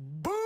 Boom!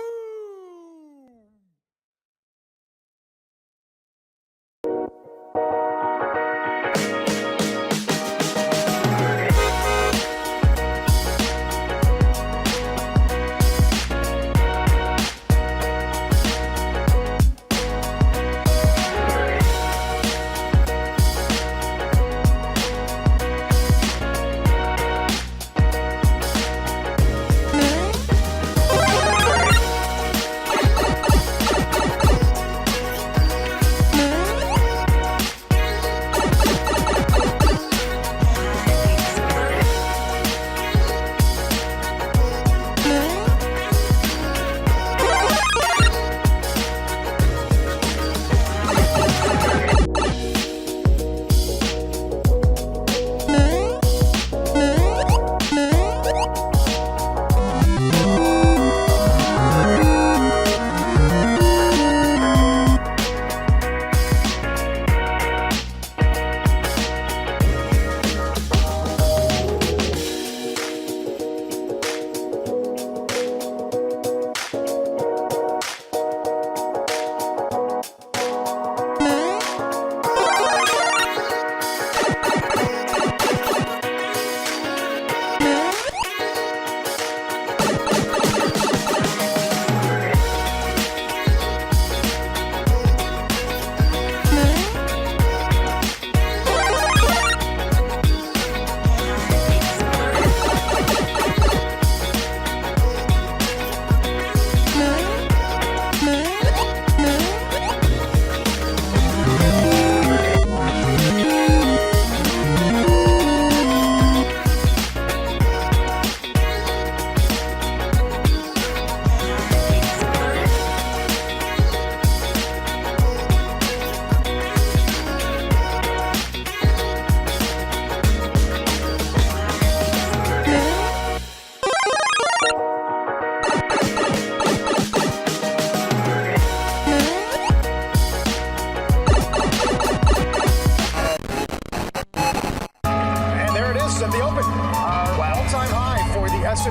At the open, all-time high for the S&P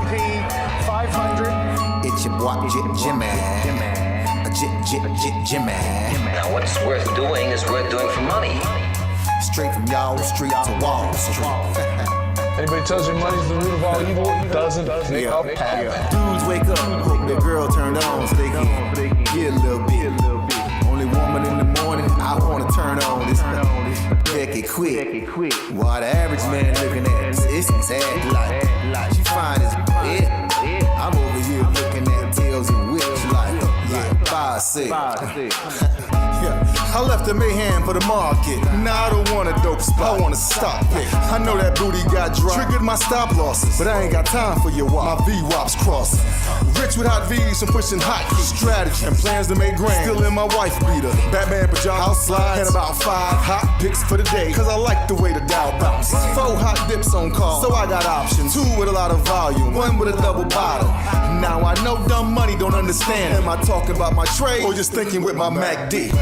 500. It's your boy Jimmy. Jimmy. Now what's worth doing is worth doing for money. Straight from y'all street to Wall Street. Anybody tells you money's the root of all evil doesn't make up happen. Dudes wake up, hope their girl turned on so they can get a little bit. Only woman in the morning I wanna turn on this Becky quick. While the average man looking at it's sad like she fine as it. I'm over here looking at tails and whips like 5'6". I left the mayhem for the market. Now I don't want a dope spot, I want a stop pick. I know that booty got dry, triggered my stop losses, but I ain't got time for your wop. My V-wops crossing. Rich with hot V's and pushing hot strategy and plans to make grand. Still in my wife beater, Batman pajamas, house slides, and about 5 hot picks for the day. Cause I like the way the Dow bounces. 4 hot dips on call, so I got options. 2 with a lot of volume, 1 with a double bottle. Now I know dumb money don't understand. Am I talking about my trade or just thinking with my MACD?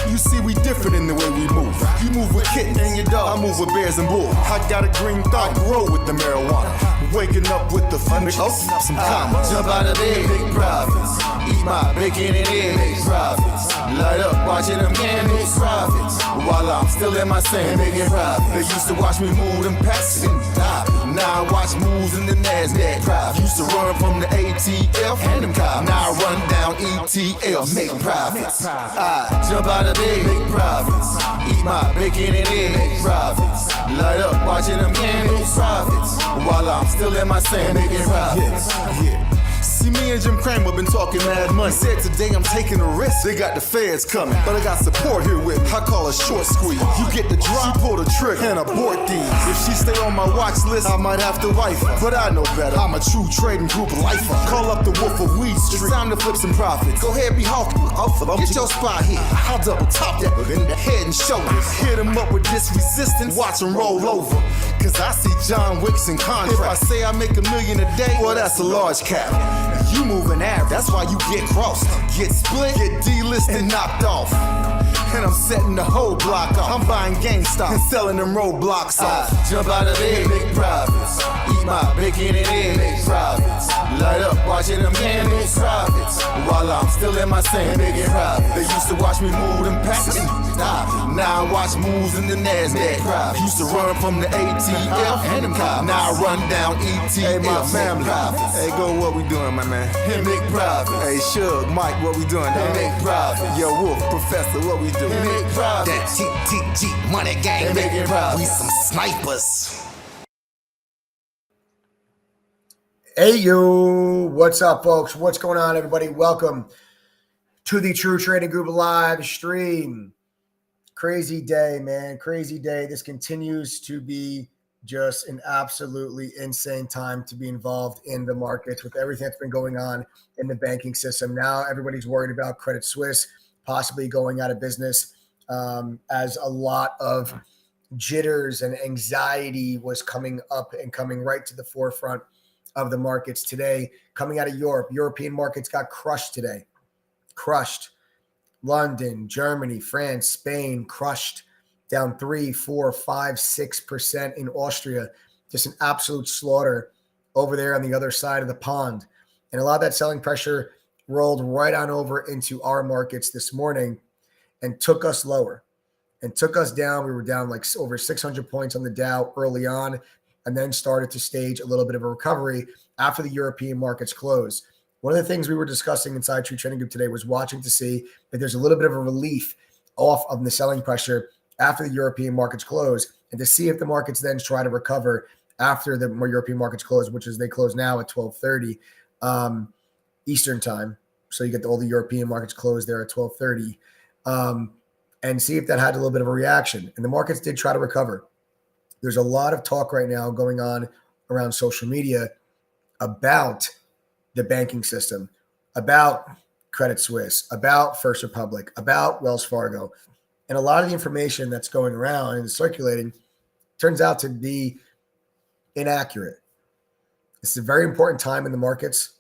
You see, we different in the way we move. You move with kittens and your dog, I move with bears and bulls. I got a green thought, grow with the marijuana. Waking up with the fun, some commas. Jump out of bed, big profits. Eat my bacon and eggs, big profits. Light up, watching them candles, profits. While I'm still in my sand, making profits. They used to watch me move them packs and die. Now I watch moves in the NASDAQ. Profits. Used to run from the ATF and them cops. Now I run down ETL, making profits. I jump out of bed, big profits. Eat my bacon and eggs, big profits. Light up, watching them candles, profits. While I'm still in my sand, making profits. Yeah. See, me and Jim Cramer been talking mad money. Said today I'm taking a risk. They got the feds coming, but I got support here with me. I call a short squeeze. You get the drop, she pull the trigger, and abort these. If she stay on my watch list, I might have to wife her. But I know better. I'm a true trading group lifer. Call up the Wolf of Weed Street. It's time to flip some profits. Go ahead, be hawking. Get your spot here. I'll double top that in the head and shoulders. Hit him up with this resistance. Watch him roll over. Cause I see John Wicks in contract. If I say I make $1 million a day, well, that's a large cap. You moving average, that's why you get crossed. Get split, get delisted, and knocked off. And I'm setting the whole block off. I'm buying GameStop and selling them roadblocks off. Jump out of bed, big profits. Eat my bacon and eggs, big profits. Light up, watching them candles, profits. while I'm still in my sand, making profit. They used to watch me move them packs. Now I watch moves in the NASDAQ. Used to run from the ATF and them cops. Now I run down ETF. Hey, my family. Hey, go, what we doing, my man? And make profit. Hey, Shug, Mike, what we doing? And make profit. Yo, Wolf, Professor, what we doing? And make profit. That TTG money gang. And make profit. We some snipers. Hey, you. What's up, folks? What's going on, everybody? Welcome to the True Trading Group live stream. Crazy day, man. Crazy day. This continues to be just an absolutely insane time to be involved in the markets with everything that's been going on in the banking system. Now everybody's worried about Credit Suisse possibly going out of business as a lot of jitters and anxiety was coming up and coming right to the forefront of the markets today. Coming out of Europe, European markets got crushed today. Crushed. London, Germany, France, Spain, crushed, down 3, 4, 5, 6% in Austria. Just an absolute slaughter over there on the other side of the pond. And a lot of that selling pressure rolled right on over into our markets this morning and took us lower and took us down. We were down like over 600 points on the Dow early on, and then started to stage a little bit of a recovery after the European markets closed. One of the things we were discussing inside True Trading Group today was watching to see if there's a little bit of a relief off of the selling pressure after the European markets close, and to see if the markets then try to recover after the European markets close, which is they close now at 12:30 Eastern time. So you get all the European markets closed there at 12:30, and see if that had a little bit of a reaction. And the markets did try to recover. There's a lot of talk right now going on around social media about the banking system, about Credit Suisse, about First Republic, about Wells Fargo. And a lot of the information that's going around and circulating turns out to be inaccurate. It's a very important time in the markets.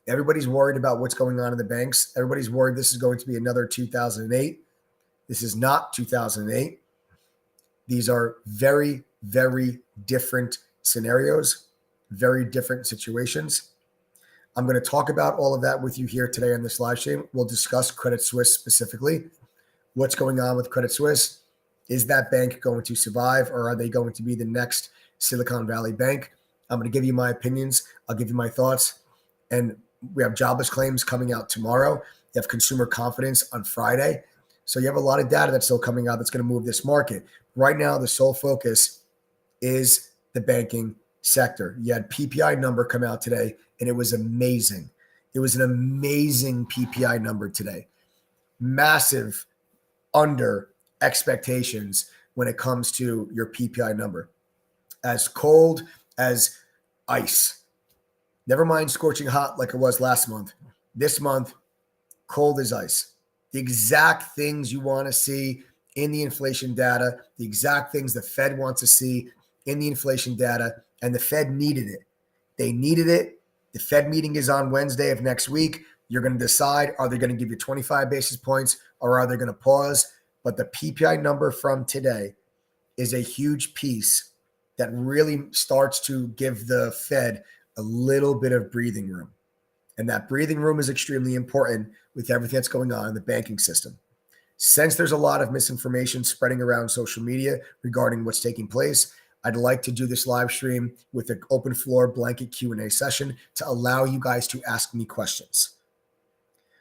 Everybody's worried about what's going on in the banks. Everybody's worried this is going to be another 2008. This is not 2008. These are very, very different scenarios, very different situations. I'm going to talk about all of that with you here today on this live stream. We'll discuss Credit Suisse specifically. What's going on with Credit Suisse? Is that bank going to survive, or are they going to be the next Silicon Valley bank? I'm going to give you my opinions. I'll give you my thoughts. And we have jobless claims coming out tomorrow. You have consumer confidence on Friday. So you have a lot of data that's still coming out that's going to move this market. Right now, the sole focus is the banking sector. You had PPI number come out today, and it was amazing. It was an amazing PPI number today. Massive under expectations when it comes to your PPI number. As cold as ice. Never mind scorching hot like it was last month. This month, cold as ice. The exact things you want to see in the inflation data, the exact things the Fed wants to see in the inflation data, and the Fed needed it. They needed it. The Fed meeting is on Wednesday of next week. You're going to decide, are they going to give you 25 basis points or are they going to pause? But the PPI number from today is a huge piece that really starts to give the Fed a little bit of breathing room. And that breathing room is extremely important with everything that's going on in the banking system. Since there's a lot of misinformation spreading around social media regarding what's taking place, I'd like to do this live stream with an open floor blanket Q&A session to allow you guys to ask me questions.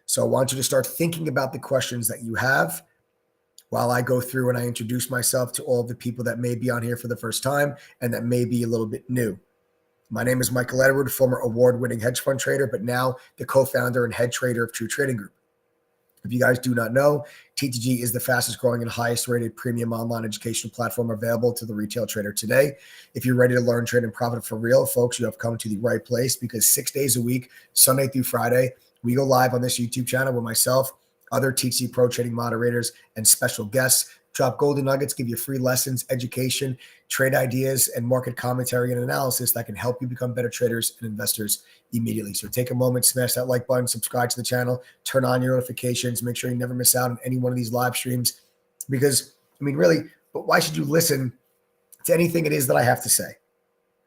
So I want you to start thinking about the questions that you have while I go through and I introduce myself to all of the people that may be on here for the first time and that may be a little bit new. My name is Michael Edward, former award-winning hedge fund trader, but now the co-founder and head trader of True Trading Group. If you guys do not know, TTG is the fastest growing and highest rated premium online educational platform available to the retail trader today. If you're ready to learn, trade, and profit for real, folks, you have come to the right place, because 6 days a week, Sunday through Friday, we go live on this YouTube channel with myself, other TTG Pro trading moderators, and special guests. Drop golden nuggets, give you free lessons, education, trade ideas, and market commentary and analysis that can help you become better traders and investors immediately. So take a moment, smash that like button, subscribe to the channel, turn on your notifications, make sure you never miss out on any one of these live streams. Because, I mean, really, but why should you listen to anything it is that I have to say?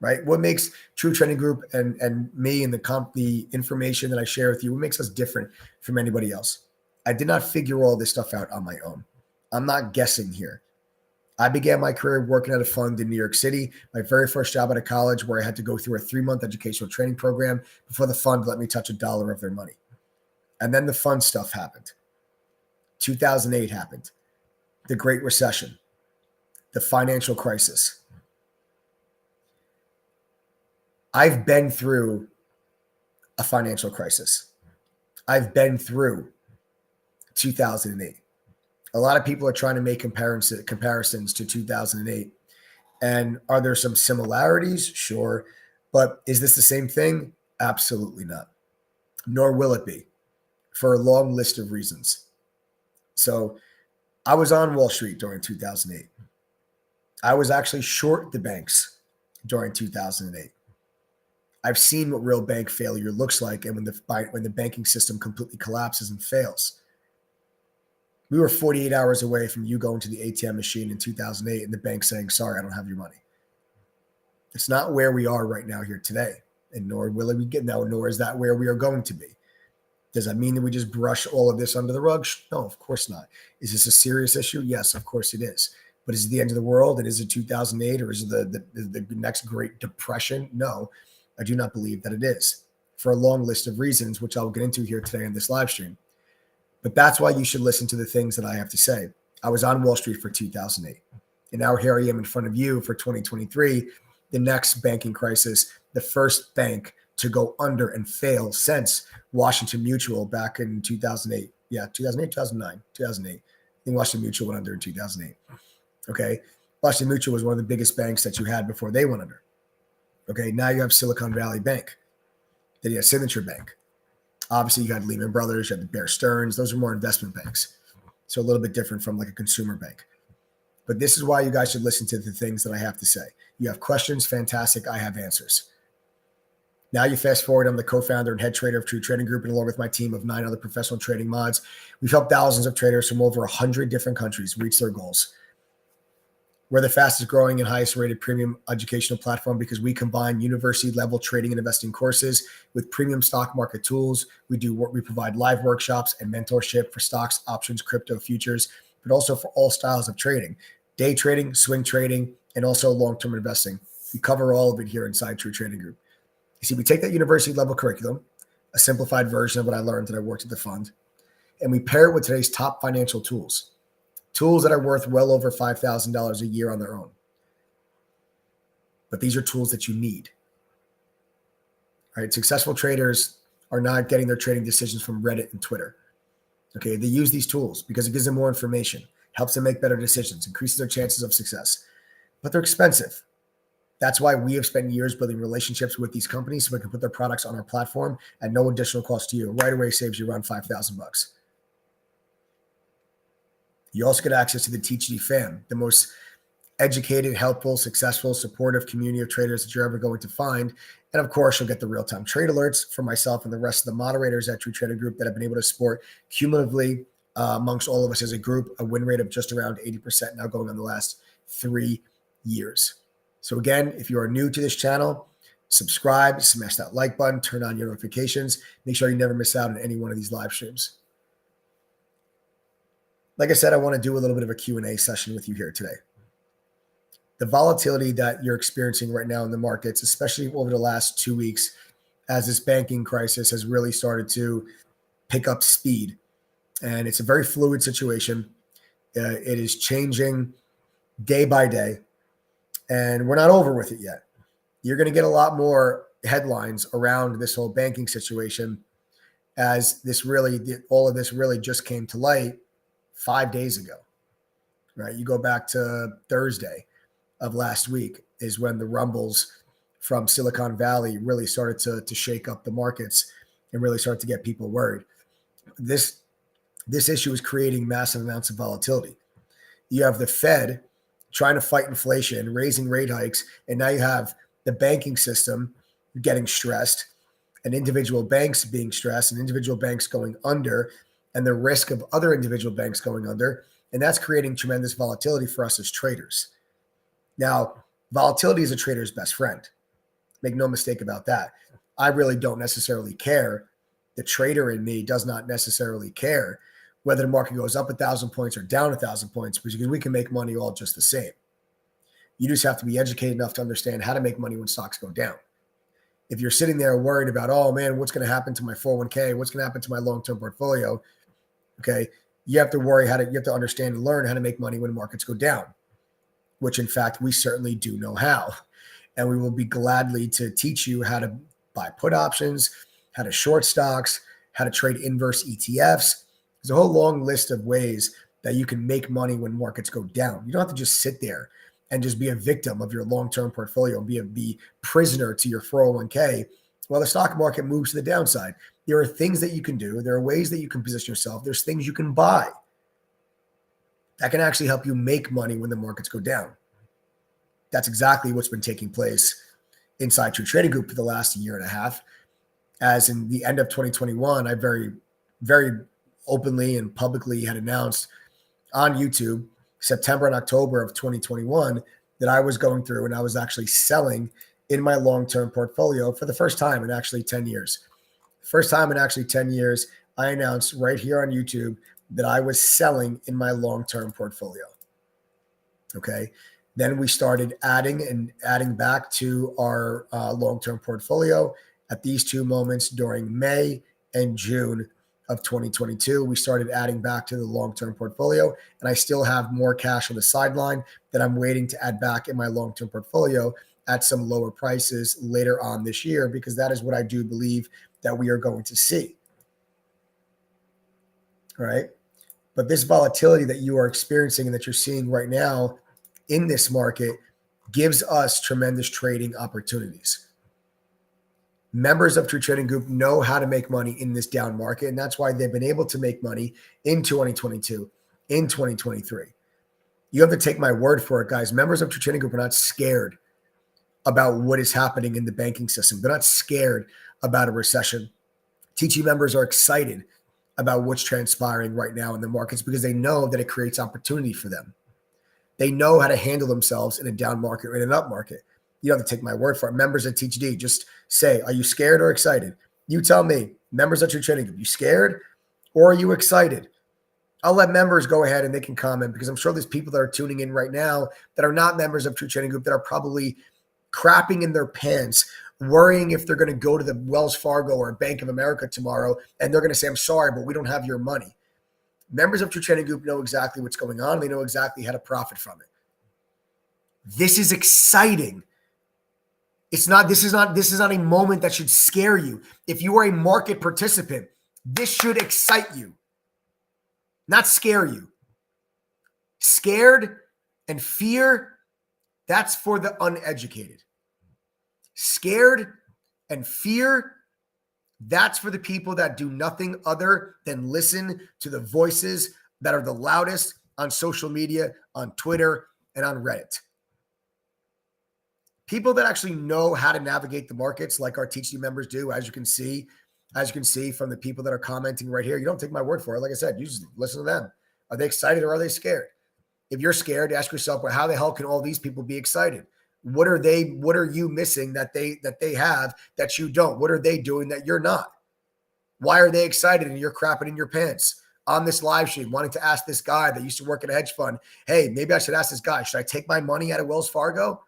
right? What makes True Trading Group and me and the information that I share with you, what makes us different from anybody else? I did not figure all this stuff out on my own. I'm not guessing here. I began my career working at a fund in New York City, my very first job out of college, where I had to go through a 3-month educational training program before the fund let me touch $1 of their money. And then the fun stuff happened. 2008 happened. The Great Recession, the financial crisis. I've been through a financial crisis. I've been through 2008. A lot of people are trying to make comparisons to 2008. And are there some similarities? Sure. But is this the same thing? Absolutely not. Nor will it be, for a long list of reasons. So I was on Wall Street during 2008. I was actually short the banks during 2008. I've seen what real bank failure looks like, and when the banking system completely collapses and fails. We were 48 hours away from you going to the ATM machine in 2008 and the bank saying, sorry, I don't have your money. It's not where we are right now here today, and nor will we get now, nor is that where we are going to be. Does that mean that we just brush all of this under the rug? No, of course not. Is this a serious issue? Yes, of course it is. But is it the end of the world? And is it 2008 or is it the next Great Depression? No, I do not believe that it is, for a long list of reasons, which I'll get into here today in this live stream. But that's why you should listen to the things that I have to say. I was on Wall Street for 2008. And now here I am in front of you for 2023, the next banking crisis, the first bank to go under and fail since Washington Mutual back in 2008. Yeah, 2008, 2009, 2008. I think Washington Mutual went under in 2008. Okay. Washington Mutual was one of the biggest banks that you had before they went under. Okay. Now you have Silicon Valley Bank. Then you have Signature Bank. Obviously, you had Lehman Brothers, you had the Bear Stearns. Those are more investment banks. So a little bit different from like a consumer bank. But this is why you guys should listen to the things that I have to say. You have questions, fantastic. I have answers. Now you fast forward, I'm the co-founder and head trader of True Trading Group, and along with my team of 9 other professional trading mods, we've helped thousands of traders from over 100 different countries reach their goals. We're the fastest growing and highest rated premium educational platform because we combine university level trading and investing courses with premium stock market tools. We provide live workshops and mentorship for stocks, options, crypto, futures, but also for all styles of trading, day trading, swing trading, and also long-term investing. We cover all of it here inside True Trading Group. You see, we take that university level curriculum, a simplified version of what I learned that I worked at the fund, and we pair it with today's top financial tools that are worth well over $5,000 a year on their own. But these are tools that you need. Right? Successful traders are not getting their trading decisions from Reddit and Twitter. Okay, they use these tools because it gives them more information, helps them make better decisions, increases their chances of success. But they're expensive. That's why we have spent years building relationships with these companies so we can put their products on our platform at no additional cost to you. Right away saves you around $5,000. You also get access to the TGD fam, the most educated, helpful, successful, supportive community of traders that you're ever going to find. And of course, you'll get the real-time trade alerts from myself and the rest of the moderators at True Trading Group that have been able to support cumulatively amongst all of us as a group, a win rate of just around 80% now going on the last 3 years. So again, if you are new to this channel, subscribe, smash that like button, turn on your notifications, make sure you never miss out on any one of these live streams. Like I said, I want to do a little bit of a Q&A session with you here today. The volatility that you're experiencing right now in the markets, especially over the last 2 weeks, as this banking crisis has really started to pick up speed. And it's a very fluid situation. It is changing day by day, and we're not over with it yet. You're going to get a lot more headlines around this whole banking situation as all of this really just came to light 5 days ago, right? You go back to Thursday of last week is when the rumbles from Silicon Valley really started to shake up the markets and really start to get people worried. This issue is creating massive amounts of volatility. You have the Fed trying to fight inflation, raising rate hikes, and now you have the banking system getting stressed and individual banks being stressed and individual banks going under and the risk of other individual banks going under. And that's creating tremendous volatility for us as traders. Now, volatility is a trader's best friend. Make no mistake about that. I really don't necessarily care. The trader in me does not necessarily care whether the market goes up 1,000 points or down 1,000 points, because we can make money all just the same. You just have to be educated enough to understand how to make money when stocks go down. If you're sitting there worried about, oh man, what's going to happen to my 401k? What's going to happen to my long-term portfolio? Okay. You have to you have to understand and learn how to make money when markets go down, which in fact, we certainly do know how. And we will be gladly to teach you how to buy put options, how to short stocks, how to trade inverse ETFs. There's a whole long list of ways that you can make money when markets go down. You don't have to just sit there and just be a victim of your long-term portfolio and be prisoner to your 401k while the stock market moves to the downside. There are things that you can do. There are ways that you can position yourself. There's things you can buy that can actually help you make money when the markets go down. That's exactly what's been taking place inside True Trading Group for the last year and a half. As in the end of 2021, I very, very openly and publicly had announced on YouTube September and October of 2021 that I was going through and I was actually selling in my long-term portfolio for the first time in actually 10 years. First time in actually 10 years, I announced right here on YouTube that I was selling in my long-term portfolio. Okay. Then we started adding back to our long-term portfolio at these two moments during May and June of 2022. We started adding back to the long-term portfolio, and I still have more cash on the sideline that I'm waiting to add back in my long-term portfolio at some lower prices later on this year, because that is what I do believe that we are going to see. All right. But this volatility that you are experiencing and that you're seeing right now in this market gives us tremendous trading opportunities. Members of True Trading Group know how to make money in this down market, and that's why they've been able to make money in 2022, in 2023. You have to take my word for it, guys. Members of True Trading Group are not scared about what is happening in the banking system. They're not scared about a recession. TG members are excited about what's transpiring right now in the markets because they know that it creates opportunity for them. They know how to handle themselves in a down market or in an up market. You don't have to take my word for it. Members at TGD, just say, are you scared or excited? You tell me, members at True Trading Group, you scared or are you excited? I'll let members go ahead and they can comment, because I'm sure there's people that are tuning in right now that are not members of True Trading Group that are probably crapping in their pants, worrying if they're going to go to the Wells Fargo or Bank of America tomorrow and they're going to say, I'm sorry, but we don't have your money. Members of True Trading Group know exactly what's going on. They know exactly how to profit from it. This is exciting. This is not a moment that should scare you. If you are a market participant, this should excite you, not scare you. Scared and fear, that's for the uneducated. Scared and fear, that's for the people that do nothing other than listen to the voices that are the loudest on social media, on Twitter, and on Reddit. People that actually know how to navigate the markets like our TC members do, as you can see from the people that are commenting right here. You don't take my word for it. Like I said, you just listen to them. Are they excited or are they scared? If you're scared, ask yourself, well, how the hell can all these people be excited? What are you missing that they have that you don't? What are they doing that you're not? Why are they excited and you're crapping in your pants? On this live stream, wanting to ask this guy that used to work at a hedge fund, hey, maybe I should ask this guy, should I take my money out of Wells Fargo?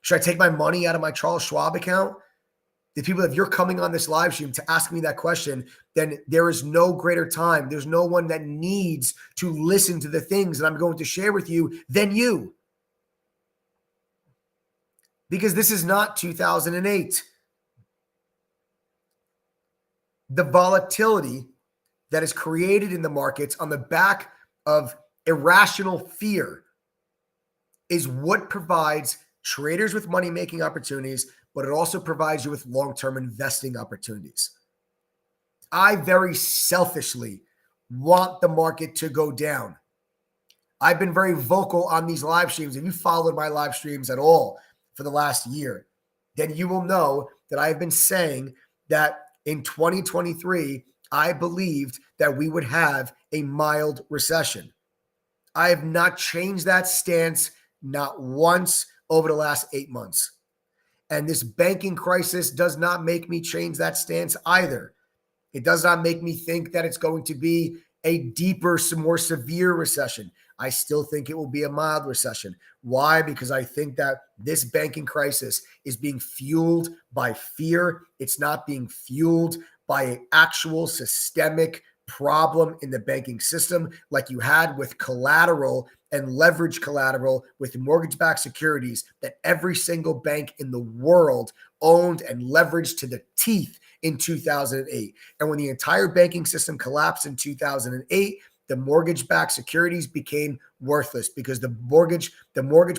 Should I take my money out of my Charles Schwab account? The people, if you're coming on this live stream to ask me that question, then there is no greater time. There's no one that needs to listen to the things that I'm going to share with you than you. Because this is not 2008. The volatility that is created in the markets on the back of irrational fear is what provides traders with money-making opportunities, but it also provides you with long-term investing opportunities. I very selfishly want the market to go down. I've been very vocal on these live streams. If you followed my live streams at all for the last year, then you will know that I've been saying that in 2023, I believed that we would have a mild recession. I have not changed that stance, not once, over the last 8 months. And this banking crisis does not make me change that stance either. It does not make me think that it's going to be a deeper, more severe recession. I still think it will be a mild recession. Why? Because I think that this banking crisis is being fueled by fear. It's not being fueled by an actual systemic problem in the banking system like you had with collateral and leverage collateral with mortgage-backed securities that every single bank in the world owned and leveraged to the teeth in 2008. And when the entire banking system collapsed in 2008, the mortgage-backed securities became worthless because the mortgage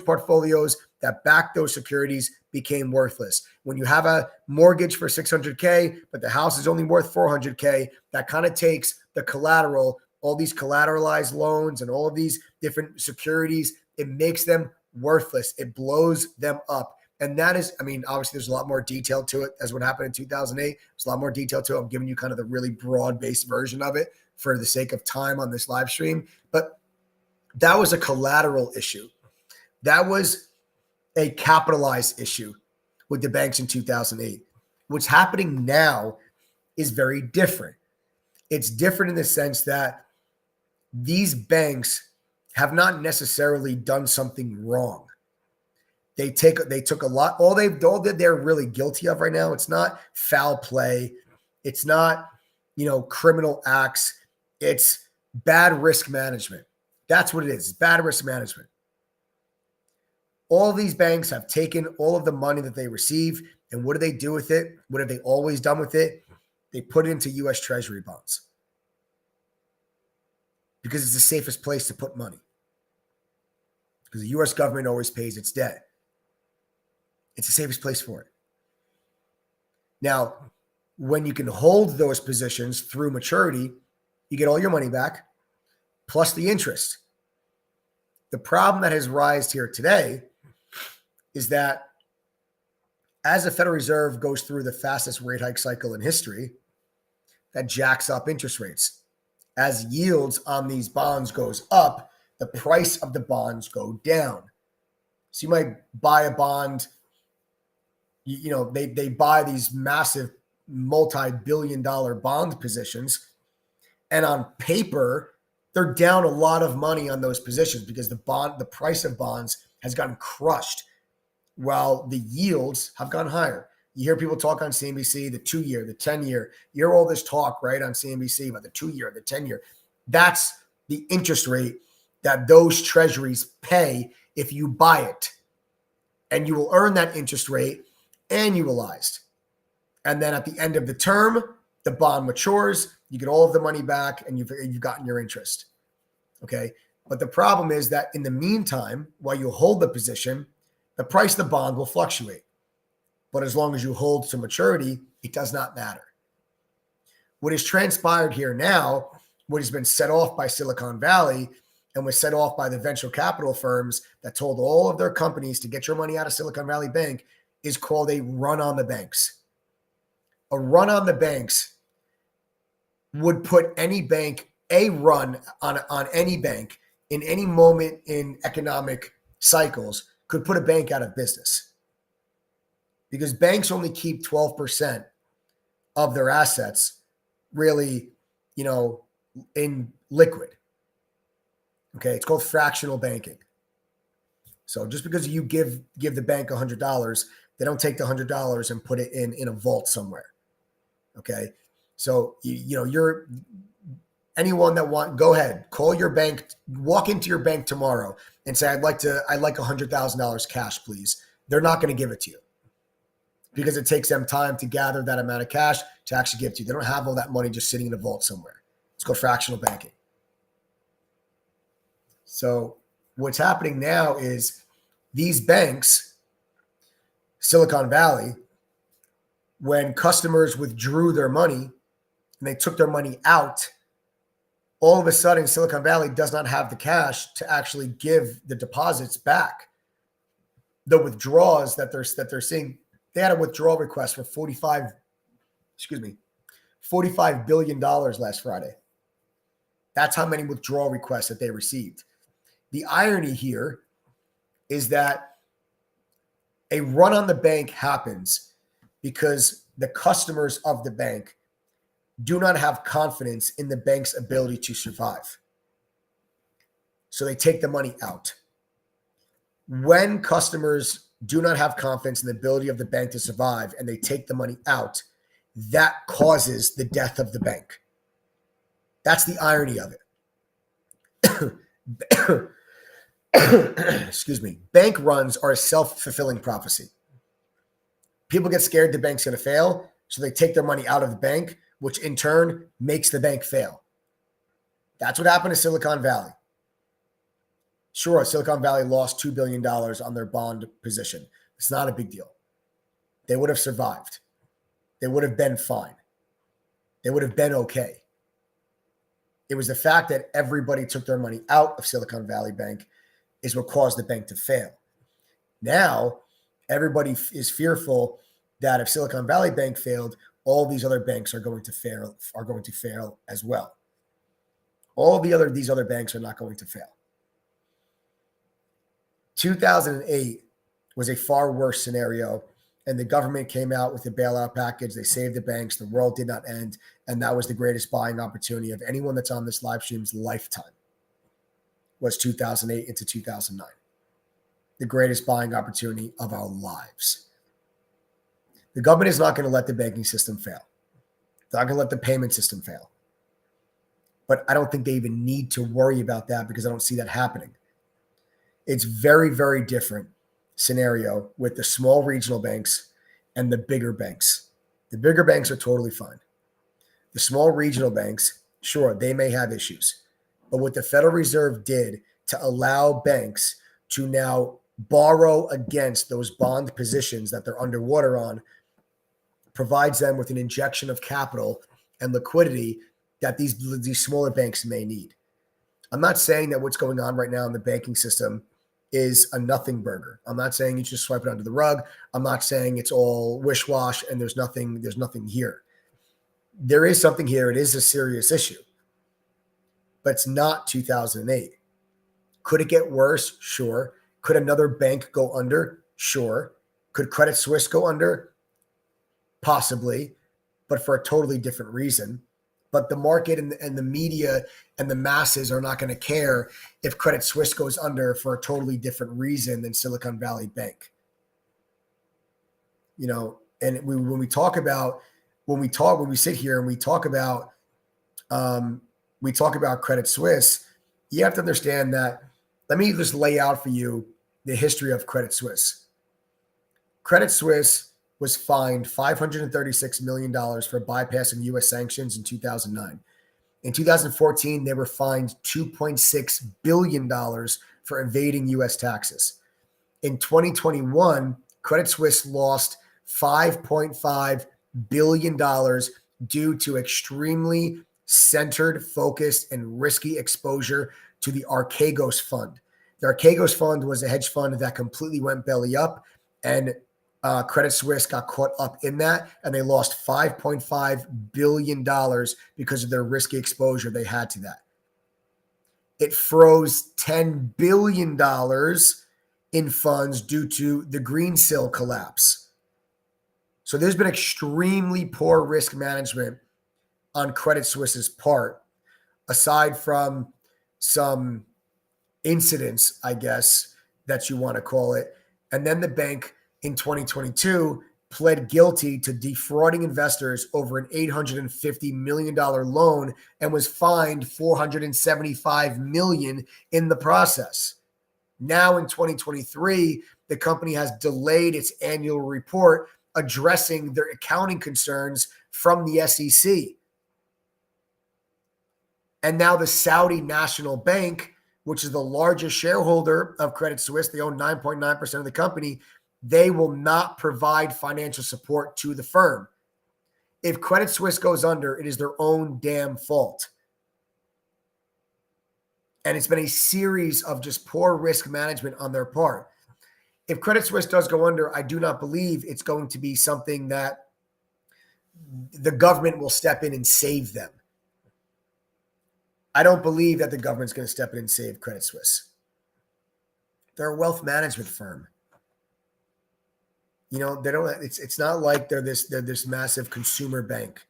portfolios that backed those securities became worthless. When you have a mortgage for $600K, but the house is only worth $400K, that kind of takes the collateral, all these collateralized loans and all of these different securities, it makes them worthless. It blows them up. And that is, I mean, obviously there's a lot more detail to it as what happened in 2008. There's a lot more detail to it. I'm giving you kind of the really broad-based version of it for the sake of time on this live stream. But that was a collateral issue. That was a capitalized issue with the banks in 2008. What's happening now is very different. It's different in the sense that these banks have not necessarily done something wrong. They took a lot. All that they're really guilty of right now. It's not foul play. It's not, criminal acts. It's bad risk management. That's what it is. It's bad risk management. All these banks have taken all of the money that they receive, and what do they do with it? What have they always done with it? They put it into U.S. Treasury bonds because it's the safest place to put money. Because the U.S. government always pays its debt. It's the safest place for it. Now, when you can hold those positions through maturity, you get all your money back, plus the interest. The problem that has arisen here today is that as the Federal Reserve goes through the fastest rate hike cycle in history, that jacks up interest rates. As yields on these bonds goes up, the price of the bonds go down. So you might buy a bond, they buy these massive multi-billion-dollar bond positions, and on paper, they're down a lot of money on those positions because the price of bonds has gotten crushed while the yields have gone higher. You hear people talk on CNBC, the 2-year, the 10-year. You hear all this talk, right, on CNBC about the 2-year, the 10-year. That's the interest rate that those treasuries pay if you buy it. And you will earn that interest rate annualized. And then at the end of the term, the bond matures, you get all of the money back, and you've gotten your interest. Okay? But the problem is that in the meantime, while you hold the position, the price of the bond will fluctuate. But as long as you hold to maturity, it does not matter. What has transpired here now, what has been set off by Silicon Valley and was set off by the venture capital firms that told all of their companies to get your money out of Silicon Valley Bank, is called a run on the banks. A run on the banks would put any bank, a run on any bank in any moment in economic cycles could put a bank out of business. Because banks only keep 12% of their assets really, in liquid. Okay, it's called fractional banking. So just because you give the bank $100, they don't take the $100 and put it in a vault somewhere. Okay, so you're anyone that go ahead, call your bank, walk into your bank tomorrow and say, I'd like $100,000 cash, please. They're not going to give it to you because it takes them time to gather that amount of cash to actually give it to you. They don't have all that money just sitting in a vault somewhere. It's called fractional banking. So what's happening now is these banks, Silicon Valley, when customers withdrew their money and they took their money out, all of a sudden Silicon Valley does not have the cash to actually give the deposits back. The withdrawals that they're seeing, they had a withdrawal request for $45 billion last Friday. That's how many withdrawal requests that they received. The irony here is that A run on the bank happens because the customers of the bank do not have confidence in the bank's ability to survive. So they take the money out. When customers do not have confidence in the ability of the bank to survive and they take the money out, that causes the death of the bank. That's the irony of it. Excuse me. Bank runs are a self-fulfilling prophecy. People get scared the bank's going to fail, so they take their money out of the bank, which in turn makes the bank fail. That's what happened to Silicon Valley. Sure, Silicon Valley lost $2 billion on their bond position. It's not a big deal. They would have survived. They would have been fine. They would have been okay. It was the fact that everybody took their money out of Silicon Valley Bank is what caused the bank to fail. Now, everybody is fearful that if Silicon Valley Bank failed, all these other banks are going to fail as well. These other banks are not going to fail. 2008 was a far worse scenario, and the government came out with a bailout package. They saved the banks. The world did not end, and that was the greatest buying opportunity of anyone that's on this live stream's lifetime. Was 2008 into 2009. The greatest buying opportunity of our lives. The government is not going to let the banking system fail. They're not going to let the payment system fail. But I don't think they even need to worry about that because I don't see that happening. It's very, very different scenario with the small regional banks and the bigger banks. The bigger banks are totally fine. The small regional banks, sure, they may have issues. But what the Federal Reserve did to allow banks to now borrow against those bond positions that they're underwater on provides them with an injection of capital and liquidity that these smaller banks may need. I'm not saying that what's going on right now in the banking system is a nothing burger. I'm not saying you just swipe it under the rug. I'm not saying it's all wish-wash and there's nothing here. There is something here. It is a serious issue. But it's not 2008. Could it get worse? Sure. Could another bank go under? Sure. Could Credit Suisse go under? Possibly, but for a totally different reason. But the market and the media and the masses are not going to care if Credit Suisse goes under for a totally different reason than Silicon Valley Bank. You know, and when we sit here and we talk about Credit Suisse, you have to understand that. Let me just lay out for you the history of Credit Suisse. Credit Suisse was fined $536 million for bypassing U.S. sanctions in 2009. In 2014, they were fined $2.6 billion for evading U.S. taxes. In 2021, Credit Suisse lost $5.5 billion due to extremely centered, focused, and risky exposure to the Archegos Fund. The Archegos Fund was a hedge fund that completely went belly up, and Credit Suisse got caught up in that, and they lost $5.5 billion because of their risky exposure they had to that. It froze $10 billion in funds due to the Greensill collapse. So there's been extremely poor risk management on Credit Suisse's part, aside from some incidents, I guess, that you want to call it. And then the bank in 2022 pled guilty to defrauding investors over an $850 million loan and was fined $475 million in the process. Now in 2023, the company has delayed its annual report addressing their accounting concerns from the SEC. And now the Saudi National Bank, which is the largest shareholder of Credit Suisse, they own 9.9% of the company, they will not provide financial support to the firm. If Credit Suisse goes under, it is their own damn fault. And it's been a series of just poor risk management on their part. If Credit Suisse does go under, I do not believe it's going to be something that the government will step in and save them. I don't believe that the government's going to step in and save Credit Suisse. They're a wealth management firm. You know, they don't. It's not like they're this massive consumer bank.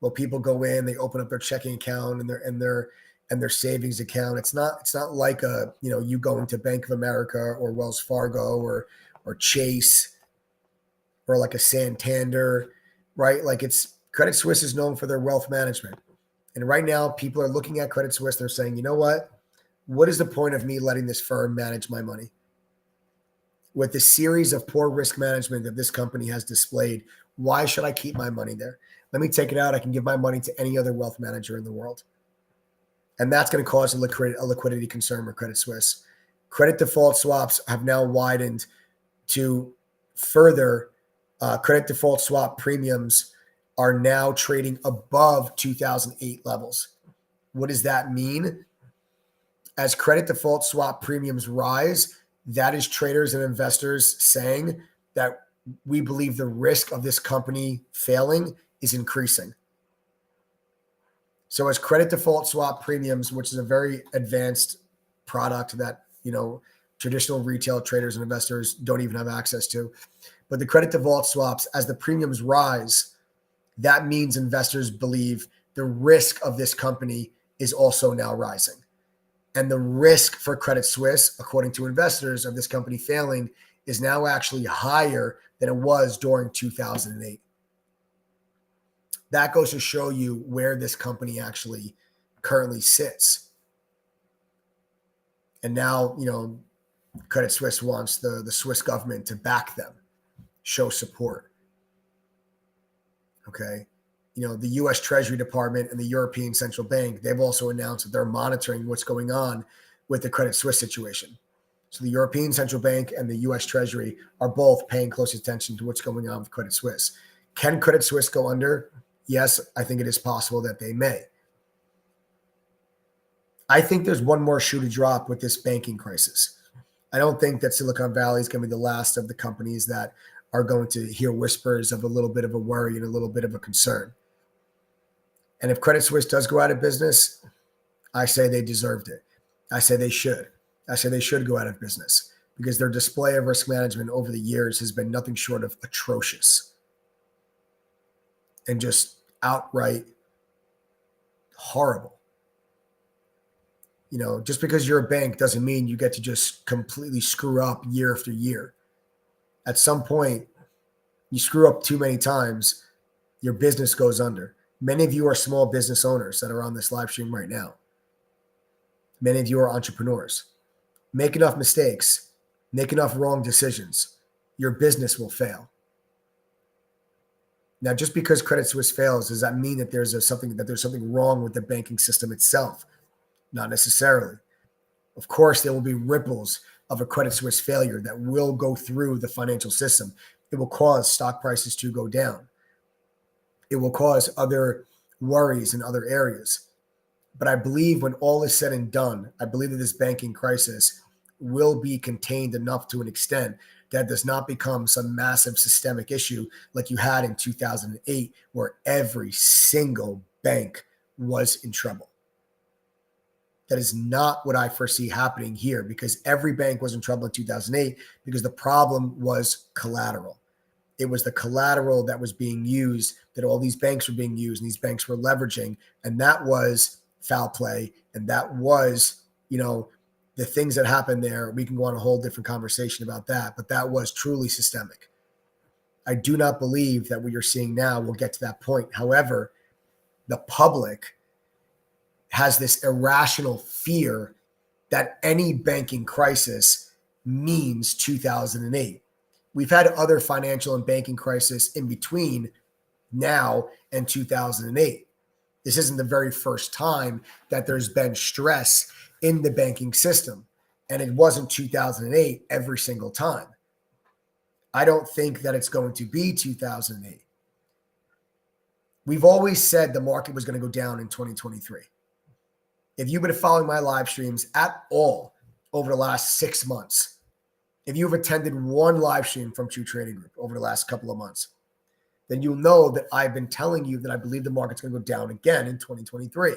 Well, people go in, they open up their checking account and their savings account. It's not like you going to Bank of America or Wells Fargo or Chase or like a Santander, right? Like Credit Suisse is known for their wealth management. And right now people are looking at Credit Suisse. They're saying, you know what is the point of me letting this firm manage my money? With the series of poor risk management that this company has displayed, why should I keep my money there? Let me take it out. I can give my money to any other wealth manager in the world. And that's going to cause a liquidity concern for Credit Suisse. Credit default swaps have now widened to further. Credit default swap premiums are now trading above 2008 levels. What does that mean? As credit default swap premiums rise, that is traders and investors saying that we believe the risk of this company failing is increasing. So as credit default swap premiums, which is a very advanced product that, traditional retail traders and investors don't even have access to, but the credit default swaps, as the premiums rise, that means investors believe the risk of this company is also now rising. And the risk for Credit Suisse, according to investors, of this company failing is now actually higher than it was during 2008. That goes to show you where this company actually currently sits. And now, Credit Suisse wants the Swiss government to back them, show support. Okay. The U.S. Treasury Department and the European Central Bank, they've also announced that they're monitoring what's going on with the Credit Suisse situation. So the European Central Bank and the U.S. Treasury are both paying close attention to what's going on with Credit Suisse. Can Credit Suisse go under? Yes, I think it is possible that they may. I think there's one more shoe to drop with this banking crisis. I don't think that Silicon Valley is going to be the last of the companies that are going to hear whispers of a little bit of a worry and a little bit of a concern. And if Credit Suisse does go out of business, I say they deserved it. I say they should. I say they should go out of business because their display of risk management over the years has been nothing short of atrocious and just outright horrible. Just because you're a bank doesn't mean you get to just completely screw up year after year. At some point, you screw up too many times, your business goes under. Many of you are small business owners that are on this live stream right now. Many of you are entrepreneurs. Make enough mistakes, make enough wrong decisions, your business will fail. Now, just because Credit Suisse fails, does that mean that there's something wrong with the banking system itself? Not necessarily. Of course, there will be ripples of a Credit Suisse failure that will go through the financial system. It will cause stock prices to go down. It will cause other worries in other areas. But I believe when all is said and done, I believe that this banking crisis will be contained enough to an extent that it does not become some massive systemic issue like you had in 2008, where every single bank was in trouble. That is not what I foresee happening here, because every bank was in trouble in 2008 because the problem was collateral. It was the collateral that was being used, that all these banks were being used and these banks were leveraging. And that was foul play. And that was, the things that happened there. We can go on a whole different conversation about that, but that was truly systemic. I do not believe that what you're seeing now will get to that point. However, the public has this irrational fear that any banking crisis means 2008. We've had other financial and banking crises in between now and 2008. This isn't the very first time that there's been stress in the banking system, and it wasn't 2008 every single time. I don't think that it's going to be 2008. We've always said the market was going to go down in 2023. If you've been following my live streams at all over the last 6 months, if you've attended one live stream from True Trading Group over the last couple of months, then you'll know that I've been telling you that I believe the market's going to go down again in 2023.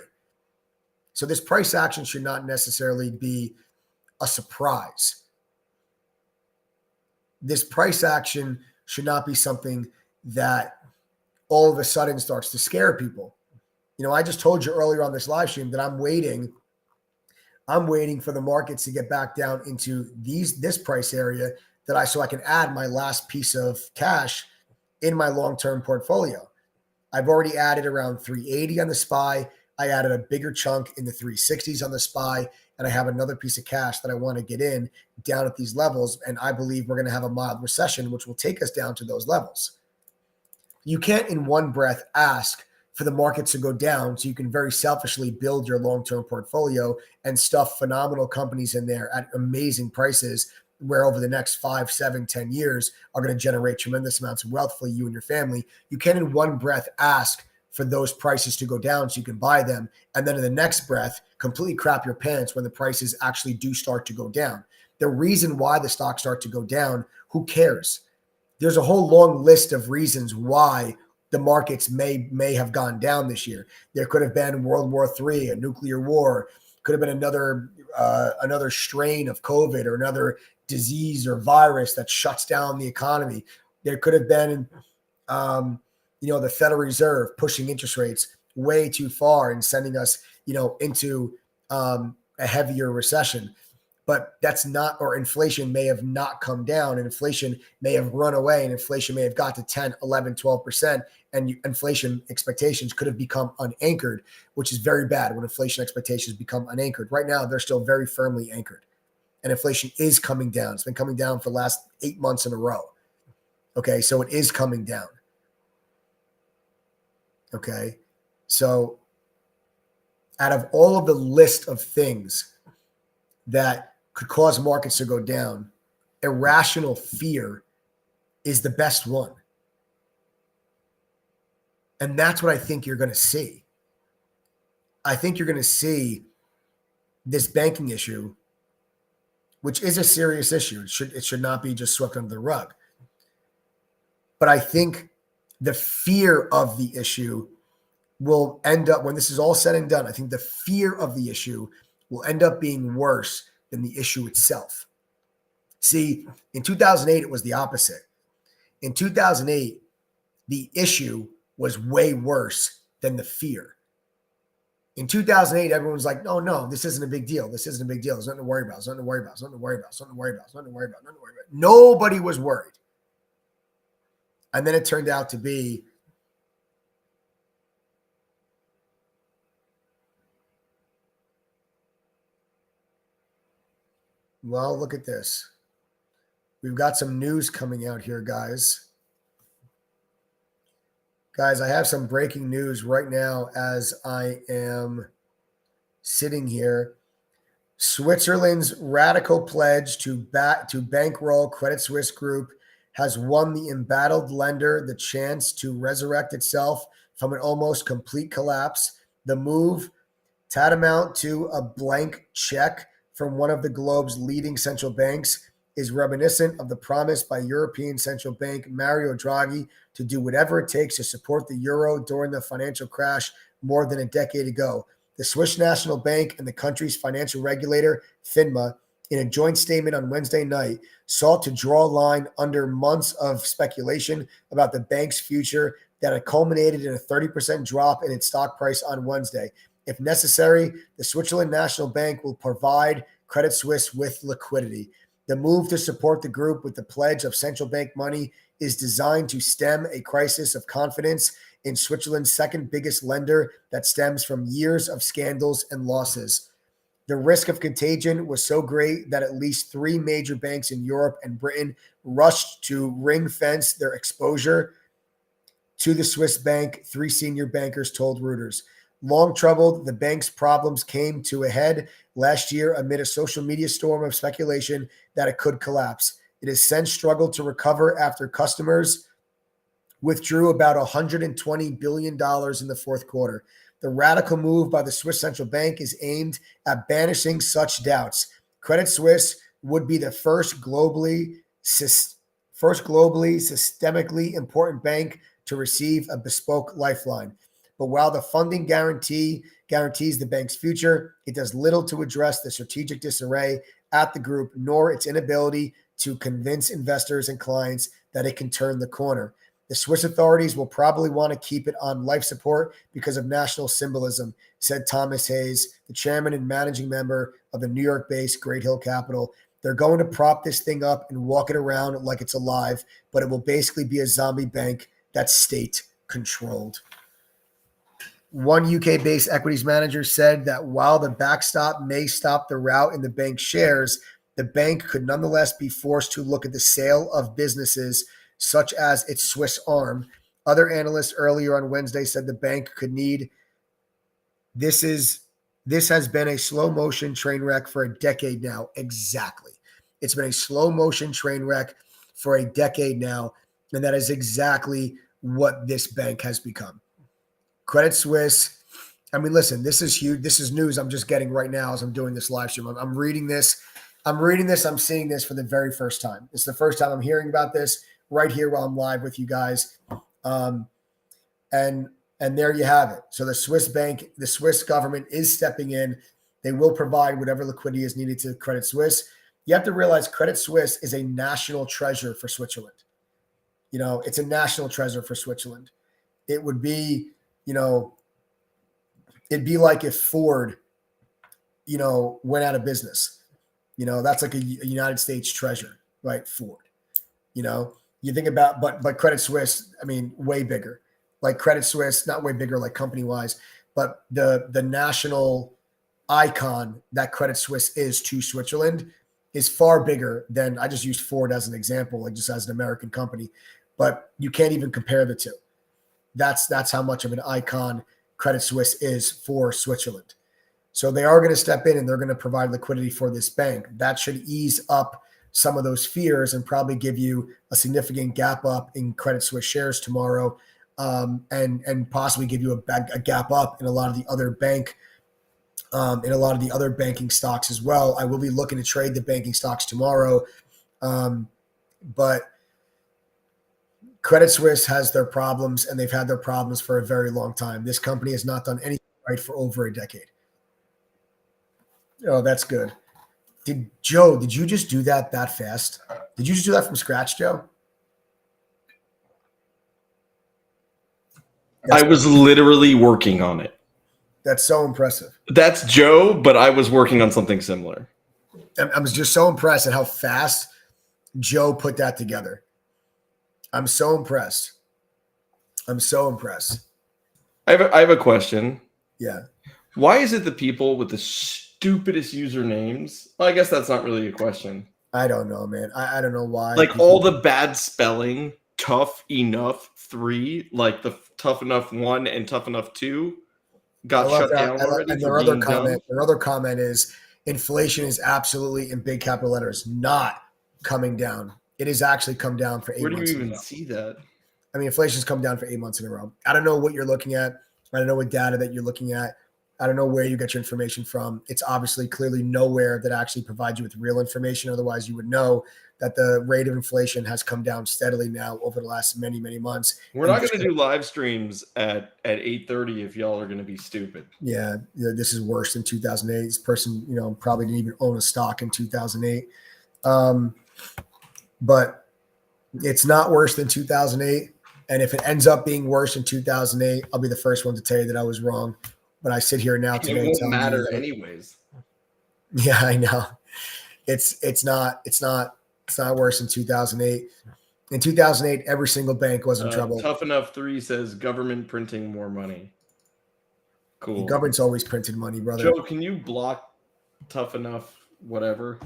So this price action should not necessarily be a surprise. This price action should not be something that all of a sudden starts to scare people. You know, I just told you earlier on this live stream that I'm waiting for the markets to get back down into this price area so I can add my last piece of cash in my long-term portfolio. I've already added around 380 on the SPY. I added a bigger chunk in the 360s on the SPY, and I have another piece of cash that I want to get in down at these levels. And I believe we're going to have a mild recession, which will take us down to those levels. You can't in one breath ask for the markets to go down so you can very selfishly build your long-term portfolio and stuff phenomenal companies in there at amazing prices where over the next 5, 7, 10 years are going to generate tremendous amounts of wealth for you and your family. You can't in one breath ask for those prices to go down so you can buy them, and then in the next breath, completely crap your pants when the prices actually do start to go down. The reason why the stocks start to go down, who cares? There's a whole long list of reasons why the markets may have gone down this year. There could have been World War III, a nuclear war, could have been another strain of COVID or another disease or virus that shuts down the economy. There could have been, the Federal Reserve pushing interest rates way too far and sending us, into a heavier recession. But that's not, or inflation may have not come down, and inflation may have run away, and inflation may have got to 10, 11, 12%, and inflation expectations could have become unanchored, which is very bad when inflation expectations become unanchored. Right now, they're still very firmly anchored, and inflation is coming down. It's been coming down for the last 8 months in a row. Okay, so it is coming down. Okay, so out of all of the list of things that could cause markets to go down, irrational fear is the best one. And that's what I think you're going to see. I think you're going to see this banking issue, which is a serious issue. It should not be just swept under the rug. But I think the fear of the issue will end up, when this is all said and done, I think the fear of the issue will end up being worse than the issue itself. See, in 2008, it was the opposite. In 2008, the issue was way worse than the fear. In 2008, everyone's like, no, this isn't a big deal. This isn't a big deal. There's nothing to worry about. There's nothing to worry about. There's nothing to worry about. There's nothing to worry about. There's nothing to worry about. Nothing to worry about. Nobody was worried. And then it turned out to be well, look at this. We've got some news coming out here, guys. Guys, I have some breaking news right now as I am sitting here. Switzerland's radical pledge to bankroll Credit Suisse Group has won the embattled lender the chance to resurrect itself from an almost complete collapse. The move, tantamount to a blank check from one of the globe's leading central banks, is reminiscent of the promise by European Central Bank Mario Draghi to do whatever it takes to support the euro during the financial crash more than a decade ago. The Swiss National Bank and the country's financial regulator, FINMA, in a joint statement on Wednesday night, sought to draw a line under months of speculation about the bank's future that had culminated in a 30% drop in its stock price on Wednesday. If necessary, the Switzerland National Bank will provide Credit Suisse with liquidity. The move to support the group with the pledge of central bank money is designed to stem a crisis of confidence in Switzerland's second biggest lender that stems from years of scandals and losses. The risk of contagion was so great that at least 3 major banks in Europe and Britain rushed to ring-fence their exposure to the Swiss bank, 3 senior bankers told Reuters. Long troubled, the bank's problems came to a head last year amid a social media storm of speculation that it could collapse. It has since struggled to recover after customers withdrew about $120 billion in the fourth quarter. The radical move by the Swiss Central Bank is aimed at banishing such doubts. Credit Suisse would be the first globally systemically important bank to receive a bespoke lifeline. But while the funding guarantees the bank's future, it does little to address the strategic disarray at the group, nor its inability to convince investors and clients that it can turn the corner. The Swiss authorities will probably want to keep it on life support because of national symbolism, said Thomas Hayes, the chairman and managing member of the New York-based Great Hill Capital. They're going to prop this thing up and walk it around like it's alive, but it will basically be a zombie bank that's state-controlled. One UK-based equities manager said that while the backstop may stop the rout in the bank's shares, the bank could nonetheless be forced to look at the sale of businesses such as its Swiss arm. Other analysts earlier on Wednesday said the bank could need. This has been a slow motion train wreck for a decade now. Exactly. It's been a slow motion train wreck for a decade now. And that is exactly what this bank has become. Credit Suisse. I mean, listen, this is huge. This is news I'm just getting right now as I'm doing this live stream. I'm reading this. I'm seeing this for the very first time. It's the first time I'm hearing about this right here while I'm live with you guys. And there you have it. So the Swiss bank, the Swiss government is stepping in. They will provide whatever liquidity is needed to Credit Suisse. You have to realize Credit Suisse is a national treasure for Switzerland. You know, it's a national treasure for Switzerland. It would be, you know, it'd be like if Ford, you know, went out of business. You know, that's like a United States treasure, right? Ford. You know, you think about, but Credit Suisse, I mean, way bigger. Like Credit Suisse, not way bigger like company-wise, but the national icon that Credit Suisse is to Switzerland is far bigger than, I just used Ford as an example, like just as an American company, but you can't even compare the two. That's how much of an icon Credit Suisse is for Switzerland. So they are going to step in and they're going to provide liquidity for this bank. That should ease up some of those fears and probably give you a significant gap up in Credit Suisse shares tomorrow, and possibly give you a gap up in a lot of the other banking stocks as well. I will be looking to trade the banking stocks tomorrow, but Credit Suisse has their problems, and they've had their problems for a very long time. This company has not done anything right for over a decade. Oh, that's good. Did you just do that fast? Did you just do that from scratch, Joe? I was literally working on it. That's so impressive. That's Joe, but I was working on something similar. I was just so impressed at how fast Joe put that together. I'm so impressed. I have a question. Yeah. Why is it the people with the stupidest usernames? Well, I guess that's not really a question. I don't know, man. I don't know why. Like all the bad spelling, tough enough 3, like the tough enough 1 and tough enough 2 got shut down already. And their other comment is inflation is absolutely, in big capital letters, not coming down. It has actually come down for 8 months. Where do you even see that? I mean, inflation's come down for 8 months in a row. I don't know what you're looking at. I don't know what data that you're looking at. I don't know where you get your information from. It's obviously clearly nowhere that actually provides you with real information. Otherwise, you would know that the rate of inflation has come down steadily now over the last many, many months. We're not going to do live streams at 8:30 if y'all are going to be stupid. Yeah, this is worse than 2008. This person, probably didn't even own a stock in 2008. But it's not worse than 2008. And if it ends up being worse than 2008, I'll be the first one to tell you that I was wrong. But I sit here now today. It won't matter anyways. Yeah, I know. It's not worse than 2008. In 2008, every single bank was in trouble. Tough Enough 3 says government printing more money. Cool. The government's always printed money, brother. Joe, can you block Tough Enough whatever?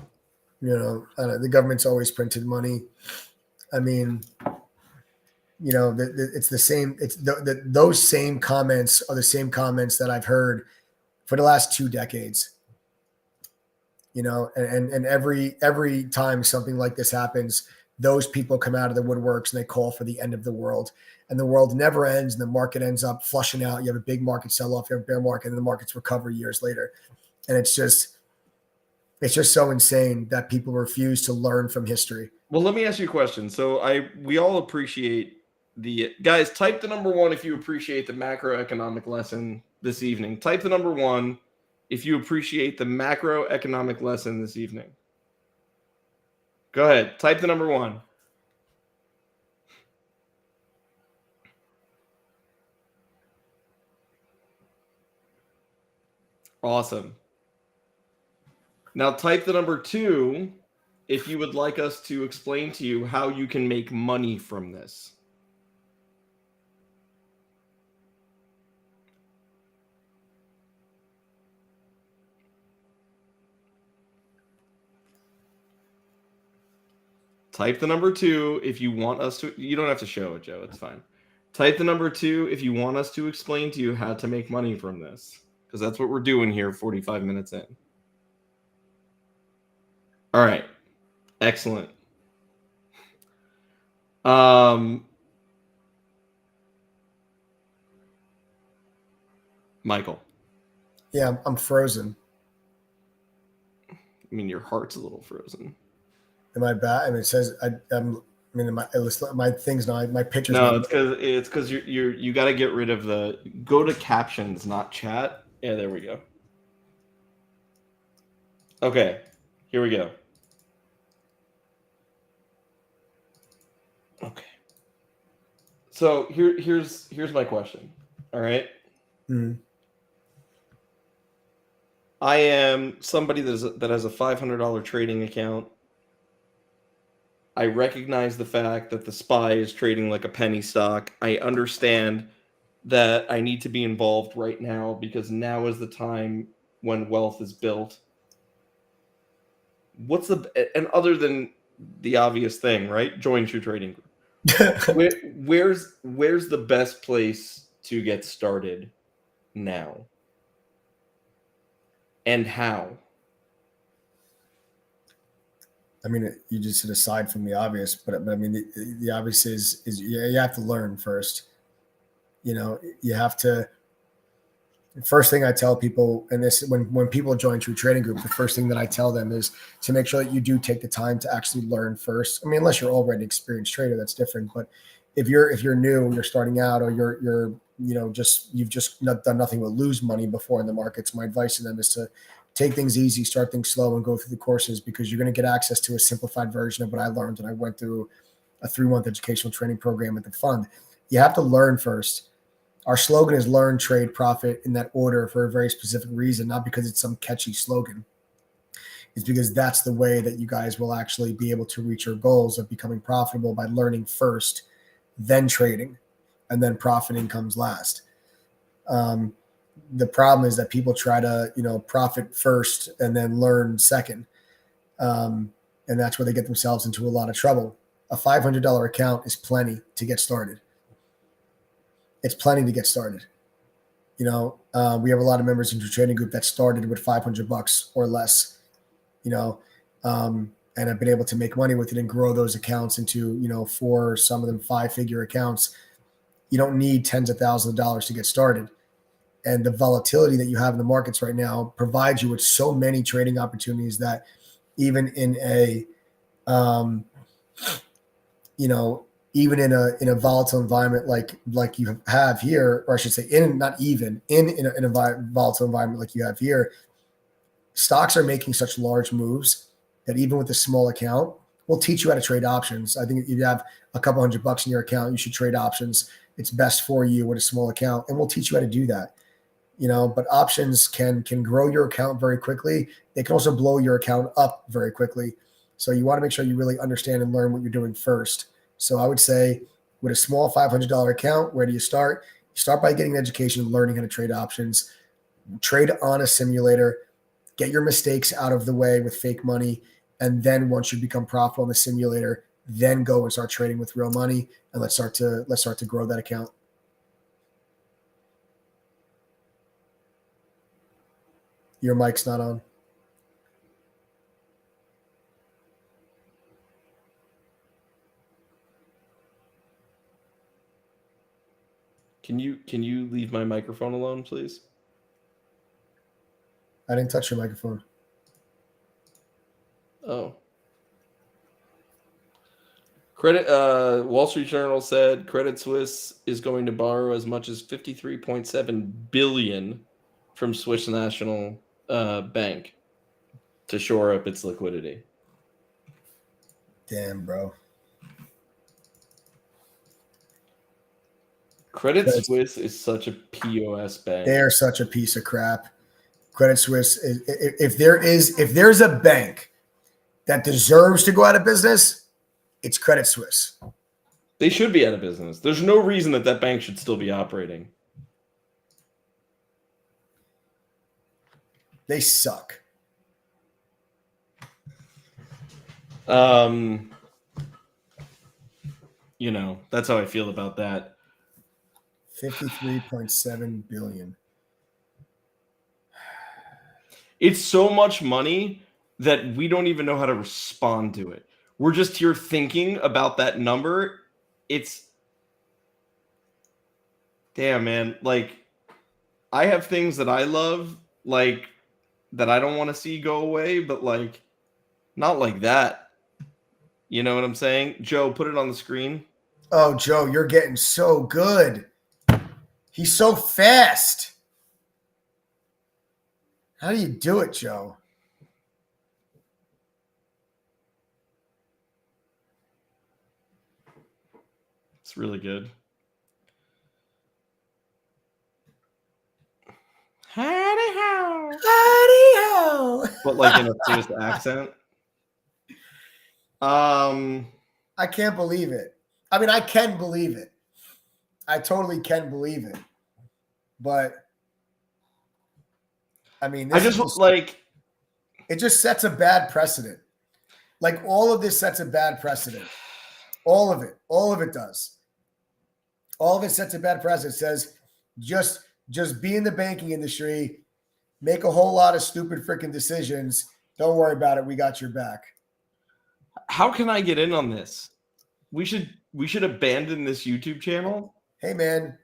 The government's always printed money. I mean, it's the same. It's those same comments are the same comments that I've heard for the last 2 decades. And every time something like this happens, those people come out of the woodworks and they call for the end of the world. And the world never ends, and the market ends up flushing out. You have a big market sell-off, you have a bear market, and the markets recover years later. And it's just so insane that people refuse to learn from history. Well, let me ask you a question. So we all appreciate guys, type the number 1 if you appreciate the macroeconomic lesson this evening. Type the number 1 if you appreciate the macroeconomic lesson this evening. Go ahead. Type the number 1. Awesome. Now type the number 2 if you would like us to explain to you how you can make money from this. Type the number 2 if you want us to. You don't have to show it, Joe. It's fine. Type the number 2 if you want us to explain to you how to make money from this, because that's what we're doing here 45 minutes in. All right. Excellent. Michael. Yeah, I'm frozen. I mean, your heart's a little frozen. Am I bad? I mean, it says my things now. My pictures. No, it's because you got to get rid of go to captions, not chat. Yeah, there we go. Okay, here we go. Okay. So here's my question. All right. Mm-hmm. I am somebody that has a $500 trading account. I recognize the fact that the SPY is trading like a penny stock. I understand that I need to be involved right now because now is the time when wealth is built. And other than the obvious thing, right? Join True Trading Group. Where's the best place to get started now? And how? I mean, you just said aside from the obvious, but I mean, the obvious is you have to learn first. You have to. The first thing I tell people, and this when people join True Trading Group, the first thing that I tell them is to make sure that you do take the time to actually learn first. I mean, unless you're already an experienced trader, that's different. But if you're new, you're starting out, or you've just done nothing but lose money before in the markets, my advice to them is to take things easy, start things slow, and go through the courses, because you're going to get access to a simplified version of what I learned. And I went through a 3-month educational training program at the fund. You have to learn first. Our slogan is learn, trade, profit, in that order for a very specific reason, not because it's some catchy slogan. It's because that's the way that you guys will actually be able to reach your goals of becoming profitable, by learning first, then trading, and then profiting comes last. The problem is that people try to, profit first and then learn second. And that's where they get themselves into a lot of trouble. A $500 account is plenty to get started. It's plenty to get started. We have a lot of members in the trading group that started with $500 or less, and have been able to make money with it and grow those accounts into, 4, some of them 5-figure accounts. You don't need tens of thousands of dollars to get started. And the volatility that you have in the markets right now provides you with so many trading opportunities that even in a, even in a volatile environment like you have here, or I should say, in a volatile environment like you have here, stocks are making such large moves that even with a small account, we'll teach you how to trade options. I think if you have a couple $100 in your account, you should trade options. It's best for you with a small account, and we'll teach you how to do that. But options can grow your account very quickly. They can also blow your account up very quickly. So you want to make sure you really understand and learn what you're doing first. So I would say with a small $500 account, where do you start? You start by getting an education and learning how to trade options. Trade on a simulator. Get your mistakes out of the way with fake money. And then once you become profitable in the simulator, then go and start trading with real money. And let's start to grow that account. Your mic's not on. Can you leave my microphone alone, please? I didn't touch your microphone. Oh. Wall Street Journal said Credit Suisse is going to borrow as much as $53.7 billion from Swiss National Bank to shore up its liquidity. Damn, bro. Credit Suisse is such a POS bank. They are such a piece of crap. Credit Suisse. If there's a bank that deserves to go out of business, it's Credit Suisse. They should be out of business. There's no reason that bank should still be operating. They suck. You know, that's how I feel about that. 53.7 billion. It's so much money that we don't even know how to respond to it. We're just here thinking about that number. It's damn, man. Like, I have things that I love, like, that I don't want to see go away, but like, not like that. You know what I'm saying? Joe, put it on the screen. Oh, Joe, you're getting so good. He's so fast. How do you do it, Joe? It's really good. Howdy ho. Howdy ho. But like in a Swiss accent. I can't believe it. I mean, I can believe it. I totally can believe it. But I mean, I just like it just sets a bad precedent. Like all of this sets a bad precedent. All of it does. All of it sets a bad precedent. It says just be in the banking industry, make a whole lot of stupid freaking decisions. Don't worry about it. We got your back. How can I get in on this? We should abandon this YouTube channel. Hey man,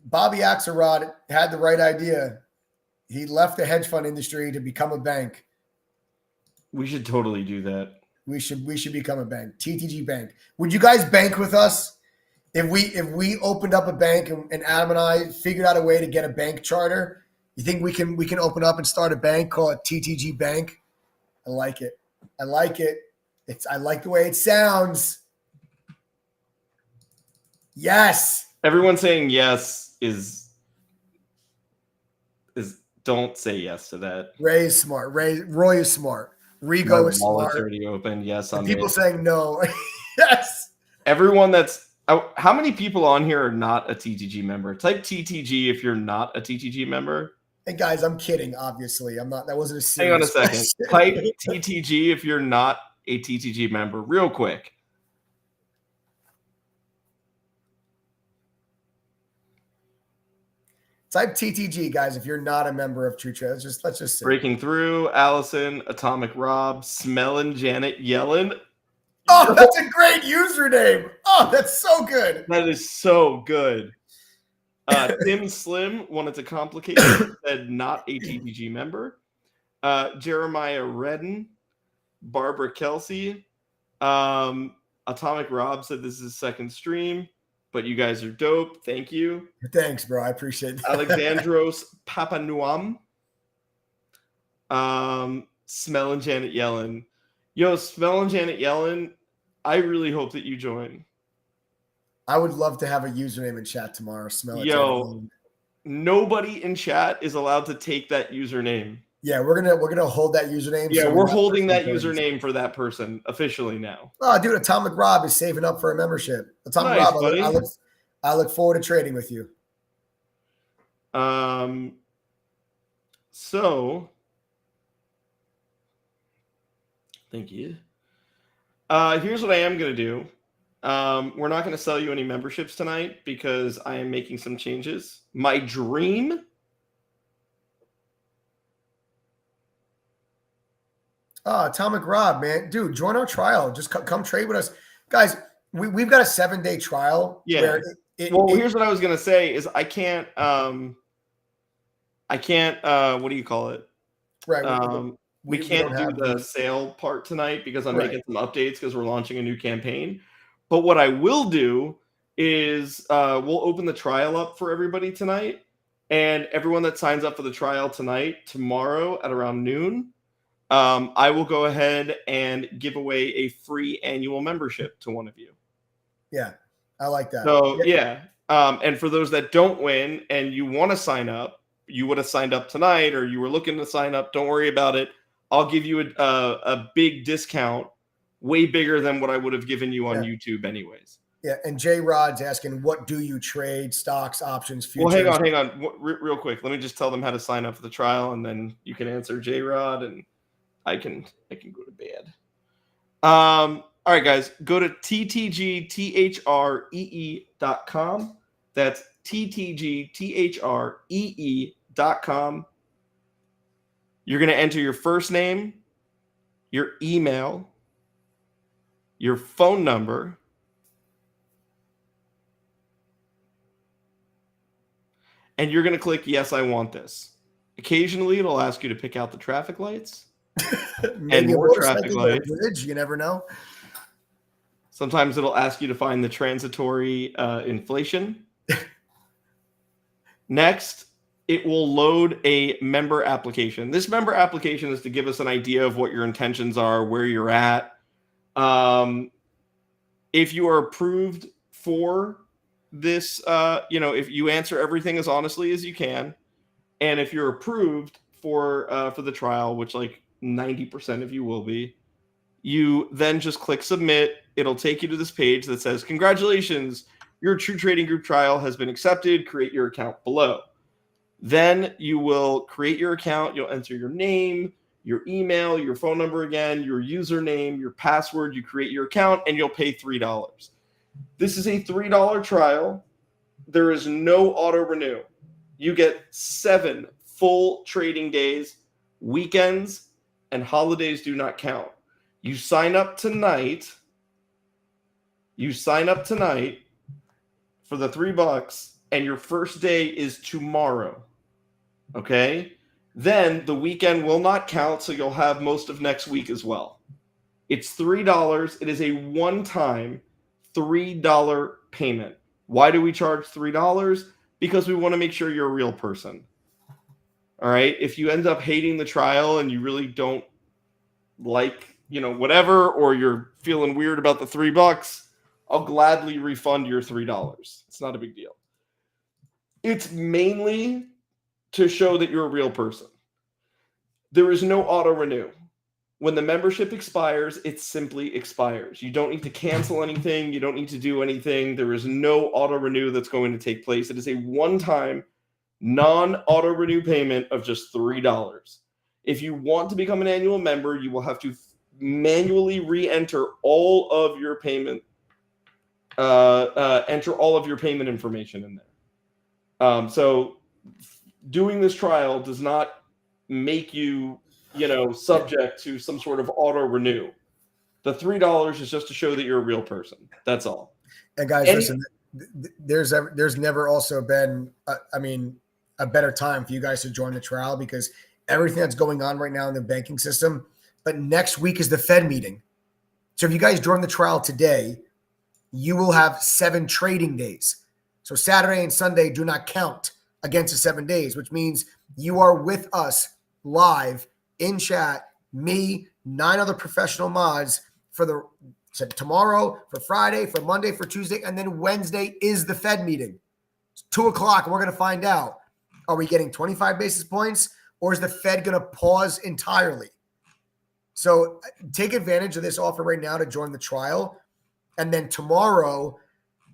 Bobby Axelrod had the right idea. He left the hedge fund industry to become a bank. We should totally do that. We should become a bank. TTG Bank. Would you guys bank with us? If we opened up a bank and Adam and I figured out a way to get a bank charter, you think we can open up and start a bank, call it TTG Bank? I like it. I like it. I like the way it sounds. Yes. Everyone saying yes is don't say yes to that. Ray is smart. Roy is smart. Rigo is smart. Already open. Yes, on people saying no. Yes. Everyone that's how many people on here are not a TTG member? Type TTG if you're not a TTG member. And guys, I'm kidding. Obviously, I'm not. That wasn't a serious. Hang on a second. Type TTG if you're not a TTG member, real quick. Type TTG, guys, if you're not a member of True Trade. Let's just say. Breaking Through, Allison, Atomic Rob, Smellin' Janet Yellen. Oh, that's a great username. Oh, that's so good. That is so good. Tim Slim wanted to complicate it, said not a TTG member. Jeremiah Redden, Barbara Kelsey, Atomic Rob said this is his second stream, but you guys are dope. Thank you. Thanks, bro. I appreciate that. Alexandros Papanuam, Smellin' Janet Yellen. Yo, Smellin' Janet Yellen, I really hope that you join. I would love to have a username in chat tomorrow. Yo, nobody in chat is allowed to take that username. Yeah, we're gonna hold that username. Yeah, we're holding that username for that person officially now. Oh, dude, Atomic Rob is saving up for a membership. Atomic Nice, Rob, buddy. I look forward to trading with you. So thank you. Here's what I am gonna do. We're not gonna sell you any memberships tonight because I am making some changes. My dream. Oh, Atomic Rob, man. Dude, join our trial. Just come trade with us. Guys, we've got a 7-day trial. Yeah. Here's what I was going to say is I can't, what do you call it? Right. We can't do the sale part tonight because I'm making some updates because we're launching a new campaign. But what I will do is we'll open the trial up for everybody tonight. And everyone that signs up for the trial tonight, tomorrow at around noon, I will go ahead and give away a free annual membership to one of you. Yeah, I like that. So, yeah. And for those that don't win and you want to sign up, you would have signed up tonight or you were looking to sign up, don't worry about it. I'll give you a big discount, way bigger than what I would have given you on YouTube anyways. Yeah, and J Rod's asking, what do you trade? Stocks, options, futures? Well, hang on. Real quick. Let me just tell them how to sign up for the trial, and then you can answer J Rod, and I can go to bed. All right, guys, go to ttgthree.com. That's ttgthree.com. You're going to enter your first name, your email, your phone number, and you're going to click yes, I want this. Occasionally, it'll ask you to pick out the traffic lights and more traffic lights. Bridge, you never know. Sometimes it'll ask you to find the transitory inflation. Next, it will load a member application. This member application is to give us an idea of what your intentions are, where you're at. If you are approved for this, if you answer everything as honestly as you can, and if you're approved for the trial, which like 90% of you will be, you then just click submit. It'll take you to this page that says, congratulations, your True Trading Group trial has been accepted. Create your account below. Then you will create your account. You'll enter your name, your email, your phone number again, your username, your password. You create your account, and you'll pay $3. This is a $3 trial. There is no auto renew. You get 7 full trading days, weekends, and holidays do not count. You sign up tonight. For the $3, and your first day is tomorrow. Okay? Then the weekend will not count, so you'll have most of next week as well. It's $3. It is a one-time $3 payment. Why do we charge $3? Because we want to make sure you're a real person. All right? If you end up hating the trial and you really don't like, whatever, or you're feeling weird about the $3, I'll gladly refund your $3. It's not a big deal. It's mainly to show that you're a real person. There is no auto renew. When the membership expires, it simply expires. You don't need to cancel anything. You don't need to do anything. There is no auto renew that's going to take place. It is a one-time non-auto renew payment of just $3. If you want to become an annual member, you will have to manually re-enter all of your payment. Enter all of your payment information in there. So doing this trial does not make you, subject to some sort of auto renew. The $3 is just to show that you're a real person. That's all. And guys, listen, there's never also been, a better time for you guys to join the trial, because everything that's going on right now in the banking system. But next week is the Fed meeting. So if you guys join the trial today, you will have 7 trading days. So Saturday and Sunday do not count against the 7 days, which means you are with us live in chat, me, 9 other professional mods for tomorrow, for Friday, for Monday, for Tuesday, and then Wednesday is the Fed meeting. It's 2:00. We're going to find out. Are we getting 25 basis points, or is the Fed going to pause entirely? So take advantage of this offer right now to join the trial. And then tomorrow,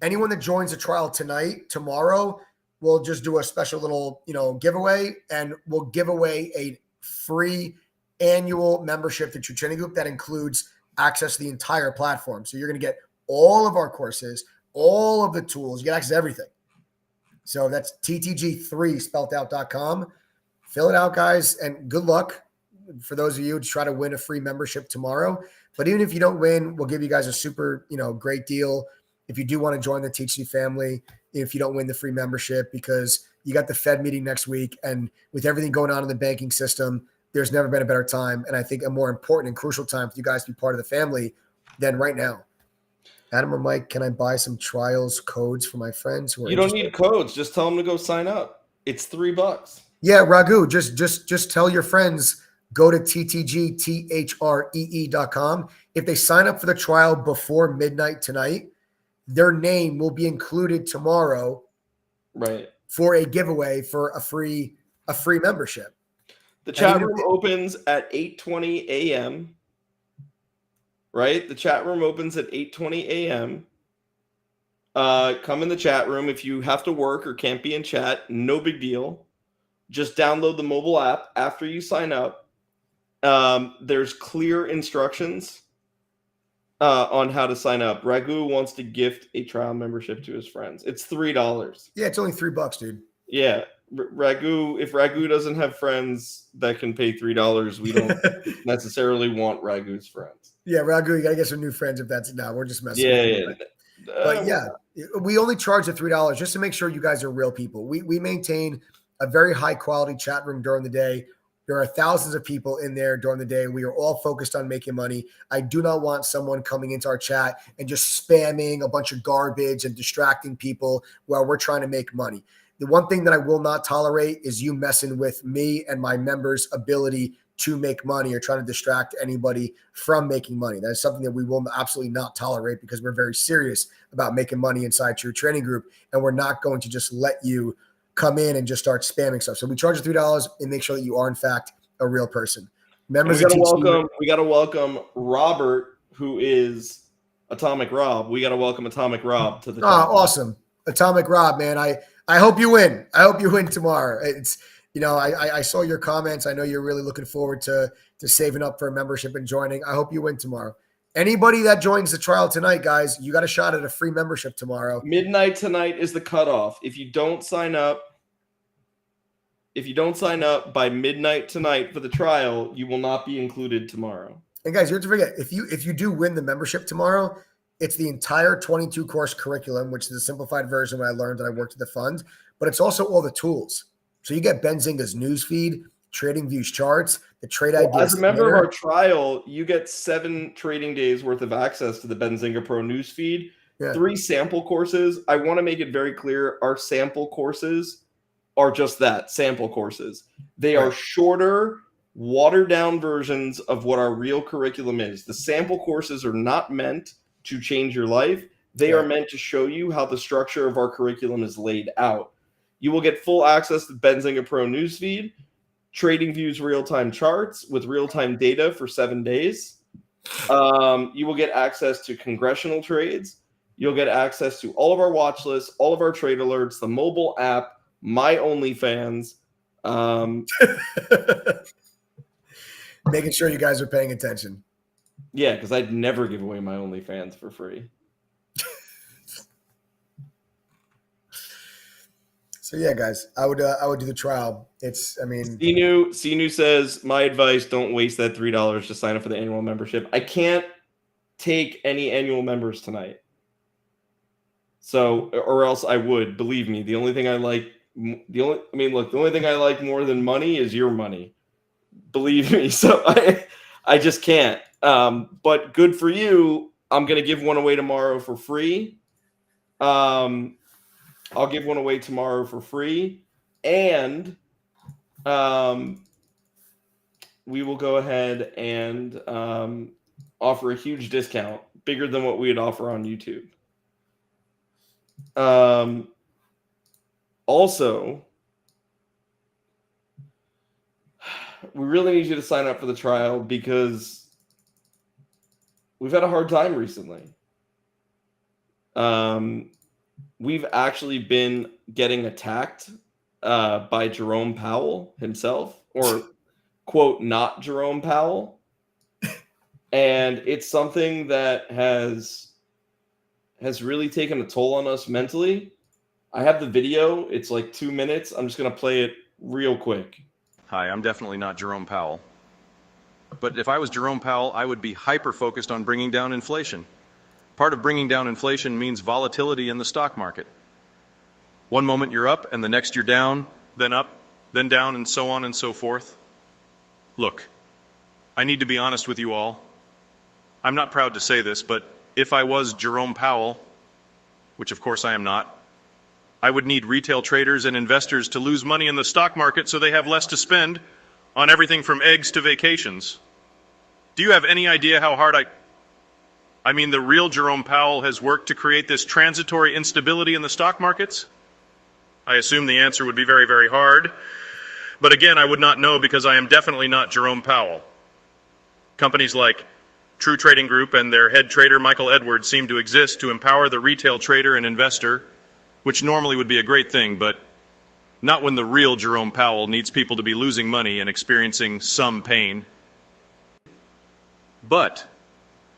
anyone that joins the trial tonight, tomorrow, we'll just do a special little, giveaway, and we'll give away a free annual membership to True Trading Group that includes access to the entire platform. So you're going to get all of our courses, all of the tools. You get access to everything. So that's TTG3 spelled out.com. Fill it out, guys, and good luck for those of you to try to win a free membership tomorrow. But even if you don't win, we'll give you guys a super, great deal if you do want to join the TTG family, if you don't win the free membership, because you got the Fed meeting next week. And with everything going on in the banking system, there's never been a better time. And I think a more important and crucial time for you guys to be part of the family than right now. Adam or Mike, can I buy some trials codes for my friends who are don't need codes. Just tell them to go sign up. It's $3. Yeah, Raghu, just tell your friends, go to ttgthree.com. If they sign up for the trial before midnight tonight, their name will be included tomorrow, right, for a giveaway for a free a free membership. The chat room opens at 8:20 a.m. Right? The chat room opens at 8:20 a.m. Come in the chat room. If you have to work or can't be in chat, no big deal. Just download the mobile app after you sign up. There's clear instructions on how to sign up. Raghu wants to gift a trial membership to his friends. It's $3. Yeah, it's only $3, dude. Yeah. Raghu, if Raghu doesn't have friends that can pay $3, we don't necessarily want Raghu's friends. Yeah, Raghu, you gotta get some new friends if that's we're just messing with you. But yeah, we only charge the $3 just to make sure you guys are real people. We maintain a very high quality chat room during the day. There are thousands of people in there during the day. We are all focused on making money. I do not want someone coming into our chat and just spamming a bunch of garbage and distracting people while we're trying to make money. The one thing that I will not tolerate is you messing with me and my members' ability to make money or trying to distract anybody from making money. That is something that we will absolutely not tolerate because we're very serious about making money inside True Trading Group, and we're not going to just let you come in and just start spamming stuff. So we charge you $3 and make sure that you are in fact a real person. Members, we gotta welcome Robert, who is Atomic Rob. We gotta welcome Atomic Rob to the chat. Awesome. Atomic Rob, man. I hope you win. I hope you win tomorrow. It's, I saw your comments. I know you're really looking forward to saving up for a membership and joining. I hope you win tomorrow. Anybody that joins the trial tonight, guys, you got a shot at a free membership tomorrow. Midnight tonight is the cutoff. If you don't sign up by midnight tonight for the trial, you will not be included tomorrow. And guys, you have to forget, if you do win the membership tomorrow, it's the entire 22 course curriculum, which is a simplified version when I learned that I worked at the fund, but it's also all the tools. So you get Benzinga's newsfeed, Trading Views charts, the trade ideas. As a member of our trial, you get 7 trading days worth of access to the Benzinga Pro newsfeed, 3 sample courses. I want to make it very clear, our sample courses are just that, sample courses. They are shorter, watered-down versions of what our real curriculum is. The sample courses are not meant to change your life. They are meant to show you how the structure of our curriculum is laid out. You will get full access to Benzinga Pro newsfeed, Trading Views real-time charts with real-time data for 7 days. You will get access to congressional trades. You'll get access to all of our watch lists, all of our trade alerts, the mobile app, my OnlyFans. Making sure you guys are paying attention. Yeah, because I'd never give away my OnlyFans for free. So yeah, guys, I would do the trial. Sinu says, my advice, don't waste that $3 to sign up for the annual membership. I can't take any annual members tonight. So, or else I would, believe me. The only thing I like more than money is your money. Believe me. So I just can't. But good for you. I'm going to give one away tomorrow for free. I'll give one away tomorrow for free. And we will go ahead and offer a huge discount, bigger than what we would offer on YouTube. Also, we really need you to sign up for the trial because we've had a hard time recently. We've actually been getting attacked by Jerome Powell himself, or quote, not Jerome Powell. And it's something that has really taken a toll on us mentally. I have the video. It's like 2 minutes. I'm just going to play it real quick. Hi, I'm definitely not Jerome Powell. But if I was Jerome Powell, I would be hyper-focused on bringing down inflation. Part of bringing down inflation means volatility in the stock market. One moment you're up, and the next you're down, then up, then down, and so on and so forth. Look, I need to be honest with you all. I'm not proud to say this, but if I was Jerome Powell, which of course I am not, I would need retail traders and investors to lose money in the stock market so they have less to spend on everything from eggs to vacations. Do you have any idea how hard the real Jerome Powell has worked to create this transitory instability in the stock markets? I assume the answer would be very, very hard. But again, I would not know because I am definitely not Jerome Powell. Companies like True Trading Group and their head trader Michael Edwards seem to exist to empower the retail trader and investor, which normally would be a great thing, but not when the real Jerome Powell needs people to be losing money and experiencing some pain. But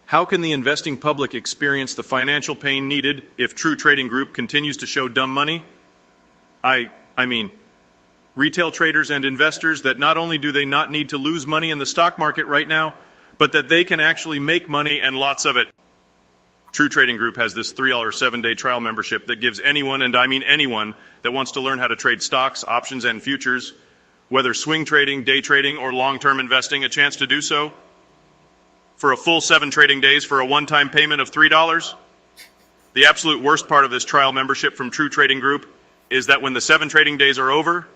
how can the investing public experience the financial pain needed if True Trading Group continues to show dumb money? I mean, retail traders and investors that not only do they not need to lose money in the stock market right now, but that they can actually make money and lots of it. True Trading Group has this $3 7-day trial membership that gives anyone, and I mean anyone, that wants to learn how to trade stocks, options, and futures, whether swing trading, day trading, or long-term investing, a chance to do so for a full 7 trading days for a one-time payment of $3. The absolute worst part of this trial membership from True Trading Group is that when the 7 trading days are over,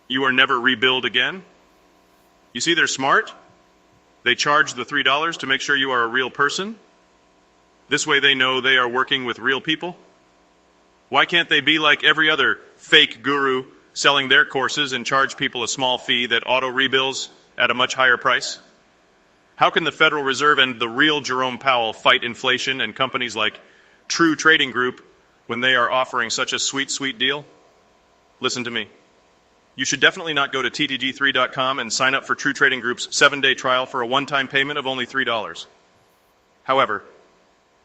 you are never rebilled again. You see, they're smart. They charge the $3 to make sure you are a real person. This way they know they are working with real people. Why can't they be like every other fake guru selling their courses and charge people a small fee that auto-rebills at a much higher price? How can the Federal Reserve and the real Jerome Powell fight inflation and companies like True Trading Group when they are offering such a sweet, sweet deal? Listen to me. You should definitely not go to ttg3.com and sign up for True Trading Group's 7-day trial for a one-time payment of only $3. However,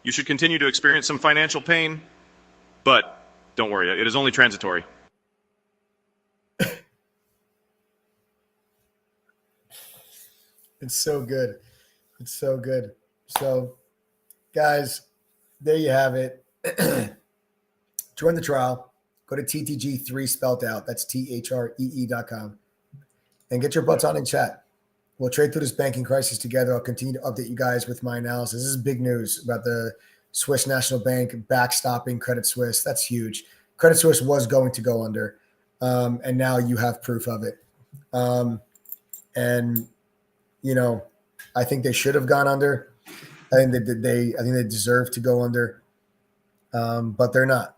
you should continue to experience some financial pain, but don't worry, it is only transitory. It's so good. It's so good. So, guys, there you have it. Join the trial. Go to TTG3 spelled out. That's THREE.com. And get your butts on in chat. We'll trade through this banking crisis together. I'll continue to update you guys with my analysis. This is big news about the Swiss National Bank backstopping Credit Suisse. That's huge. Credit Suisse was going to go under, and now you have proof of it. And you know, I think they should have gone under. I think they deserve to go under, but they're not.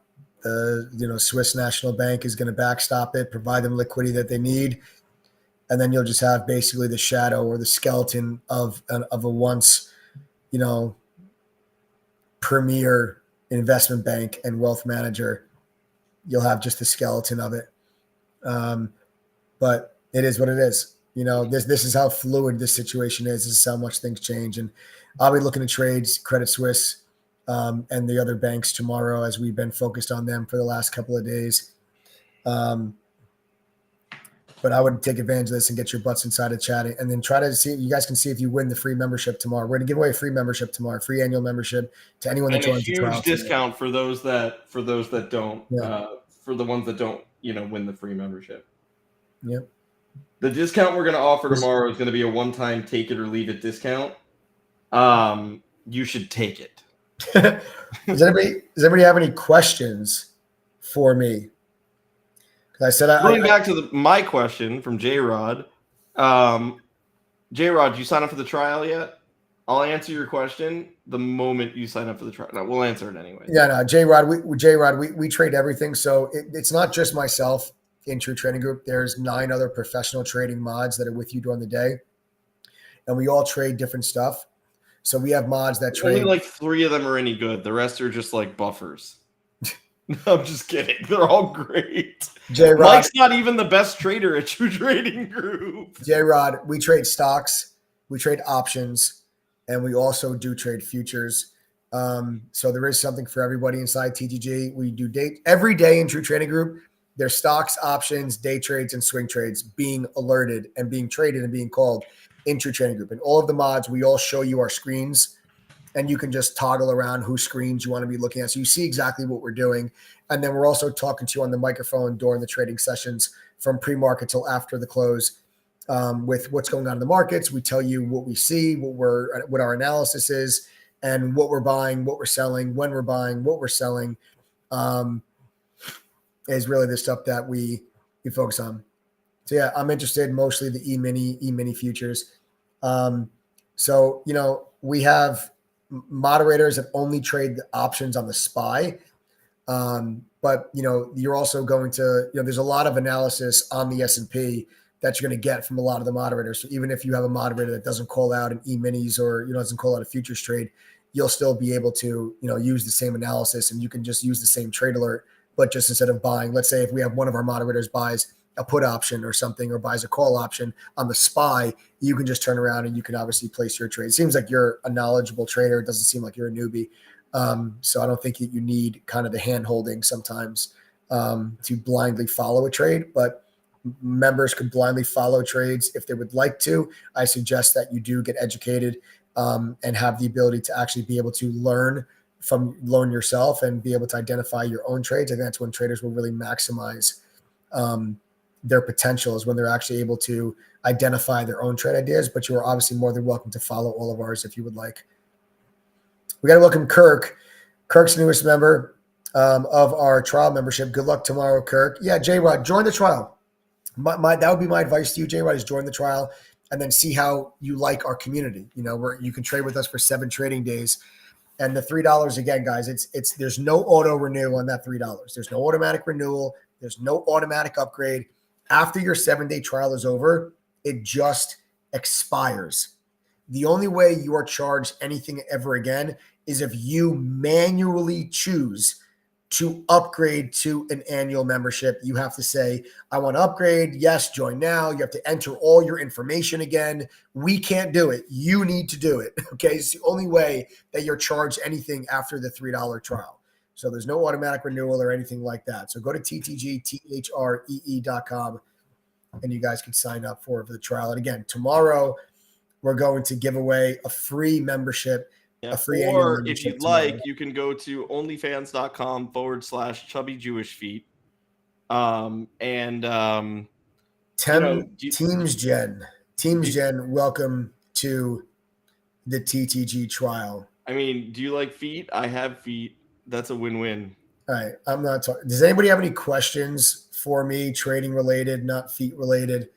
Swiss National Bank is going to backstop it, provide them liquidity that they need, and then you'll just have basically the shadow or the skeleton of a once, premier investment bank and wealth manager. You'll have just the skeleton of it, but it is what it is. This is how fluid this situation is. This is how much things change. And I'll be looking to trades Credit Suisse and the other banks tomorrow as we've been focused on them for the last couple of days. But I would take advantage of this and get your butts inside of chatting and then try to see. You guys can see if you win the free membership tomorrow. We're going to give away a free membership tomorrow, free annual membership to anyone that joins the trial. A huge discount for those that don't, for the ones that don't, win the free membership. Yep. The discount we're going to offer tomorrow is going to be a one-time take it or leave it discount. You should take it. Does anybody have any questions for me? I said going back to my question from J-Rod. J-Rod, you sign up for the trial yet? I'll answer your question the moment you sign up for the trial. No, we'll answer it anyway. Yeah, no, J-Rod, we trade everything. So it's not just myself in True Trading Group. There's 9 other professional trading mods that are with you during the day. And we all trade different stuff. So we have mods that trade. Only like 3 of them are any good. The rest are just like buffers. I'm just kidding. They're all great. J-Rod, Mike's not even the best trader at True Trading Group. J-Rod, we trade stocks, we trade options, and we also do trade futures. So there is something for everybody inside TTG. We do every day in True Trading Group. There's stocks, options, day trades, and swing trades being alerted and being traded and being called in True Trading Group. And all of the mods, we all show you our screens, and you can just toggle around whose screens you want to be looking at. So you see exactly what we're doing. And then we're also talking to you on the microphone during the trading sessions from pre-market till after the close with what's going on in the markets. We tell you what we see, what our analysis is, and what we're buying, what we're selling, when we're buying, what we're selling. Is really the stuff that we focus on. So yeah, I'm interested mostly the E-mini futures. So, we have moderators that only trade the options on the SPY. But, you're also going to, there's a lot of analysis on the S&P that you're going to get from a lot of the moderators. So even if you have a moderator that doesn't call out an E-minis or doesn't call out a futures trade, you'll still be able to use the same analysis, and you can just use the same trade alert. But just instead of buying, let's say if we have one of our moderators buys a put option or something, or buys a call option on the SPY, you can just turn around and you can obviously place your trade. It seems like you're a knowledgeable trader. It doesn't seem like you're a newbie. So I don't think you need kind of the hand holding sometimes to blindly follow a trade, but members could blindly follow trades if they would like to. I suggest that you do get educated and have the ability to actually be able to learn yourself and be able to identify your own trades. I think that's when traders will really maximize their potential, is when they're actually able to identify their own trade ideas. But you are obviously more than welcome to follow all of ours if you would like. We got to welcome Kirk. Kirk's newest member of our trial membership. Good luck tomorrow, Kirk. Yeah, J-Rod, join the trial. That would be my advice to you, J-Rod, is join the trial and then see how you like our community. Where you can trade with us for 7 trading days. And the $3, again, guys, there's no auto renew on that $3. There's no automatic renewal. There's no automatic upgrade. After your 7-day trial is over, it just expires. The only way you are charged anything ever again is if you manually choose to upgrade to an annual membership. You have to say, I want to upgrade. Yes, join now. You have to enter all your information again. We can't do it. You need to do it. Okay. It's the only way that you're charged anything after the $3 trial. So there's no automatic renewal or anything like that. So go to ttgthree.com and you guys can sign up for the trial. And again, tomorrow we're going to give away a free membership. Yeah, free or if you'd like, you can go to onlyfans.com/chubby Jewish feet. Teams Gen, welcome to the TTG trial. I mean, do you like feet? I have feet. That's a win-win. All right. I'm not talking. Does anybody have any questions for me, trading related, not feet related?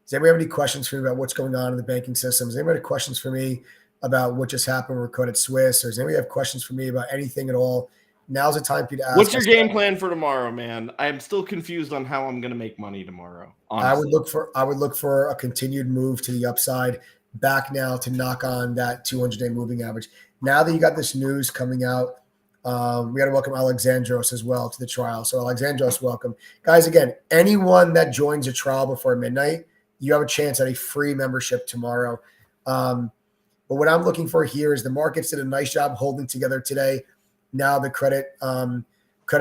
Does anybody have any questions for me about what's going on in the banking system? Does anybody have questions for me about what just happened with Credit Suisse? Or does anybody have questions for me about anything at all? Now's the time for you to ask. What's your game plan for tomorrow, man? I'm still confused on how I'm going to make money tomorrow. Honestly. I would look for a continued move to the upside, back now to knock on that 200-day moving average. Now that you got this news coming out, we got to welcome Alexandros as well to the trial. So Alexandros, welcome. Guys, again, anyone that joins a trial before midnight, you have a chance at a free membership tomorrow. But what I'm looking for here is the markets did a nice job holding together today. Now the Credit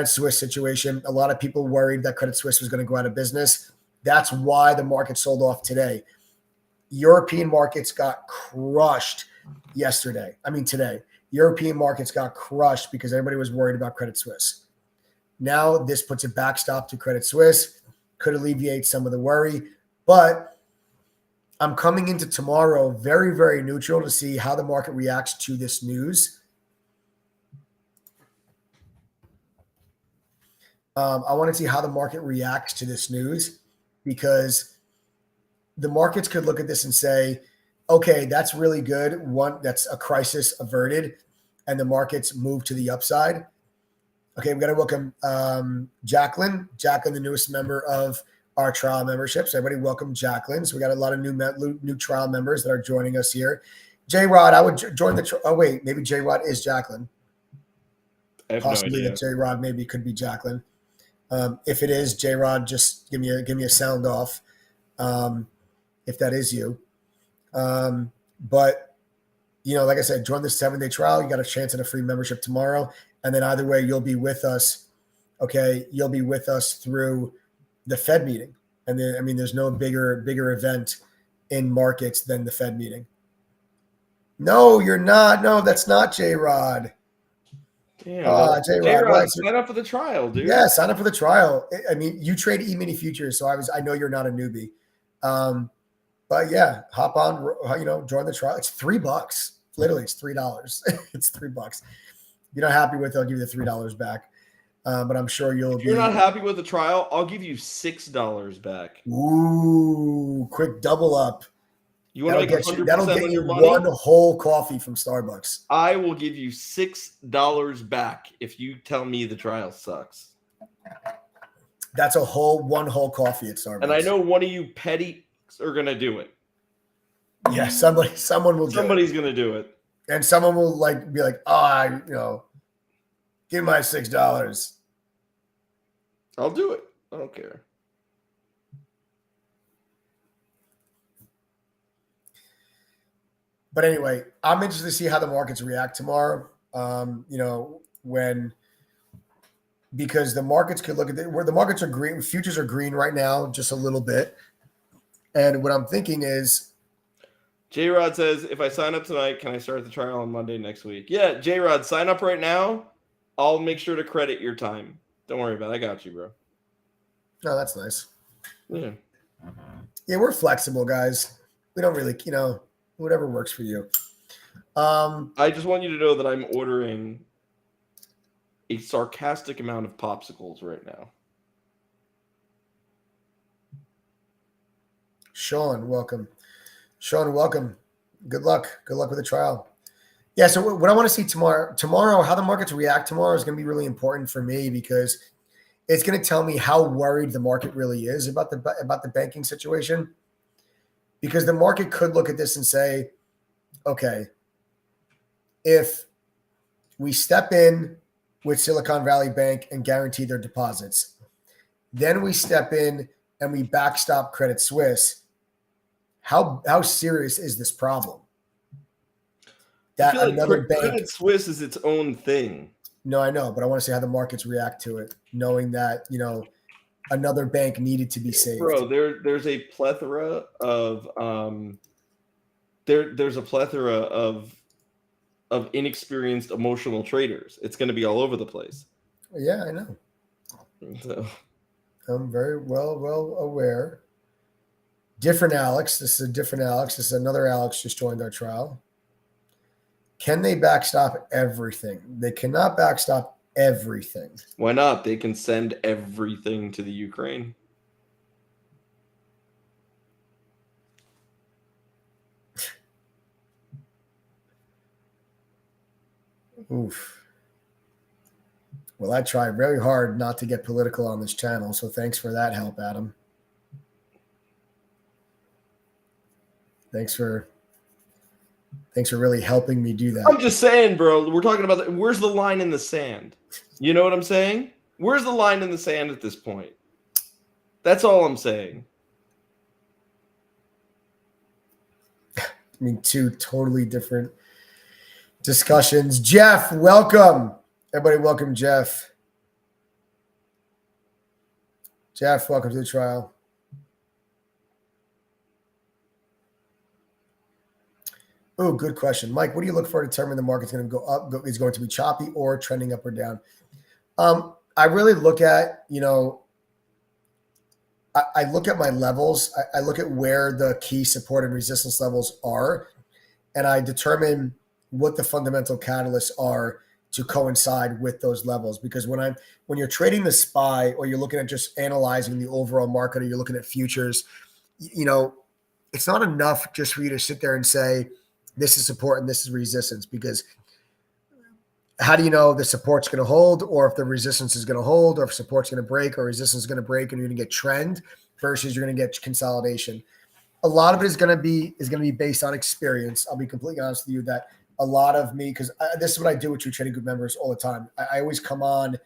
Suisse situation, a lot of people worried that Credit Suisse was going to go out of business. That's why the market sold off today. European markets got crushed today. European markets got crushed because everybody was worried about Credit Suisse. Now this puts a backstop to Credit Suisse, could alleviate some of the worry, but I'm coming into tomorrow very, very neutral to see how the market reacts to this news. I want to see how the market reacts to this news, because the markets could look at this and say, okay, that's really good. One, that's a crisis averted, and the markets move to the upside. Okay, we got to welcome Jacqueline. Jacqueline, the newest member of our trial membership. So everybody welcome Jacqueline. So we got a lot of new trial members that are joining us here. J-Rod, I would join the oh wait, maybe J-Rod is Jacqueline. Possibly that J-Rod maybe could be Jacqueline. If it is J-Rod, just give me a sound off. If that is you. But like I said, join the 7-day trial. You got a chance at a free membership tomorrow. And then either way, you'll be with us. Okay. You'll be with us through the Fed meeting. And then, there's no bigger event in markets than the Fed meeting. No, you're not. No, that's not J-Rod. J-Rod, right. Sign up for the trial, dude. Yeah, sign up for the trial. You trade E-mini futures, so I know you're not a newbie. But yeah, hop on, join the trial. It's $3. Literally, it's $3. It's $3. If you're not happy with it, I'll give you the $3 back. But I'm sure you'll If you're not happy with the trial, I'll give you $6 back. Ooh, quick double up. You want to make 100% that'll get on you your money? one whole coffee from Starbucks. I will give you $6 back if you tell me the trial sucks. That's one whole coffee at Starbucks. And I know one of you petty are going to do it. Yeah, someone will. Somebody's going to do it, and someone will be like, oh, give me my $6. I'll do it. I don't care. But anyway, I'm interested to see how the markets react tomorrow. Because the markets could look at where the markets are green, futures are green right now, just a little bit. And what I'm thinking is, J-Rod says, if I sign up tonight, can I start the trial on Monday next week? Yeah, J-Rod, sign up right now. I'll make sure to credit your time. Don't worry about it. I got you, bro. Oh, that's nice. Yeah. Yeah, we're flexible, guys. We don't really, whatever works for you. I just want you to know that I'm ordering a sarcastic amount of popsicles right now. Sean, welcome. Good luck with the trial. Yeah, so what I want to see tomorrow, how the markets react tomorrow is going to be really important for me because it's going to tell me how worried the market really is about the banking situation. Because the market could look at this and say, okay, if we step in with Silicon Valley Bank and guarantee their deposits, then we step in and we backstop Credit Suisse, how serious is this problem? That I feel another like bank. Credit Suisse is its own thing. No, I know, but I want to see how the markets react to it, knowing that another bank needed to be saved. Bro, there's a plethora of there's a plethora of inexperienced emotional traders. It's going to be all over the place. Yeah, I know. So. I'm very well aware. Different Alex. This is a different Alex. This is another Alex just joined our trial. Can they backstop everything? They cannot backstop everything. Why not? They can send everything to the Ukraine. Oof. Well, I tried very hard not to get political on this channel, so thanks for that help, Adam. Thanks for really helping me do that. I'm just saying, bro, we're talking about where's the line in the sand? You know what I'm saying? Where's the line in the sand at this point? That's all I'm saying. I mean, two totally different discussions. Jeff, welcome. Everybody, welcome Jeff. Jeff, welcome to the trial. Oh, good question. Mike, what do you look for to determine the market's going to go up, is going to be choppy or trending up or down? I really look at, I look at my levels. I look at where the key support and resistance levels are, and I determine what the fundamental catalysts are to coincide with those levels. Because when you're trading the SPY or you're looking at just analyzing the overall market or you're looking at futures, it's not enough just for you to sit there and say, this is support and this is resistance, because how do you know the support's going to hold or if the resistance is going to hold or if support's going to break or resistance is going to break and you're going to get trend versus you're going to get consolidation? A lot of it is going to be based on experience. I'll be completely honest with you that a lot of me, because this is what I do with True Trading Group members all the time. I always come on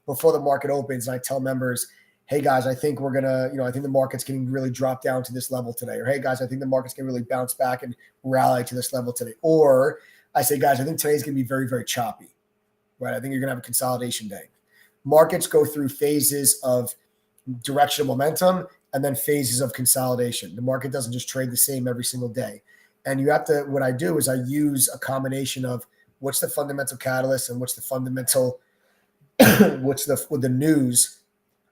before the market opens and I tell members, hey guys, I think we're gonna, I think the market's getting really drop down to this level today. Or hey guys, I think the market's gonna really bounce back and rally to this level today. Or I say, guys, I think today's gonna be very, very choppy, right? I think you're gonna have a consolidation day. Markets go through phases of directional momentum and then phases of consolidation. The market doesn't just trade the same every single day. And you have to, what I do is I use a combination of what's the fundamental catalyst and what's the fundamental, what's the news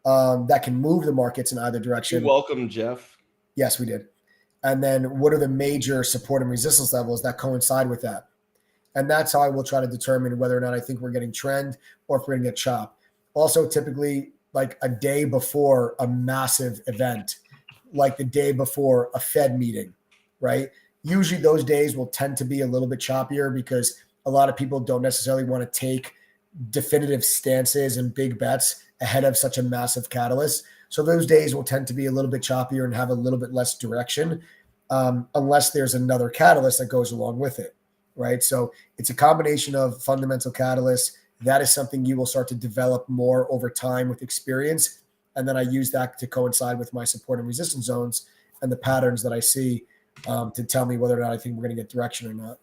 that can move the markets in either direction. You're welcome, Jeff. Yes, we did. And then what are the major support and resistance levels that coincide with that? And that's how I will try to determine whether or not I think we're getting trend or if we're going to get chop. Also, typically like a day before a massive event, like the day before a Fed meeting, right? Usually those days will tend to be a little bit choppier because a lot of people don't necessarily want to take definitive stances and big bets ahead of such a massive catalyst. So those days will tend to be a little bit choppier and have a little bit less direction, unless there's another catalyst that goes along with it, right? So it's a combination of fundamental catalysts. That is something you will start to develop more over time with experience. And then I use that to coincide with my support and resistance zones and the patterns that I see to tell me whether or not I think we're going to get direction or not.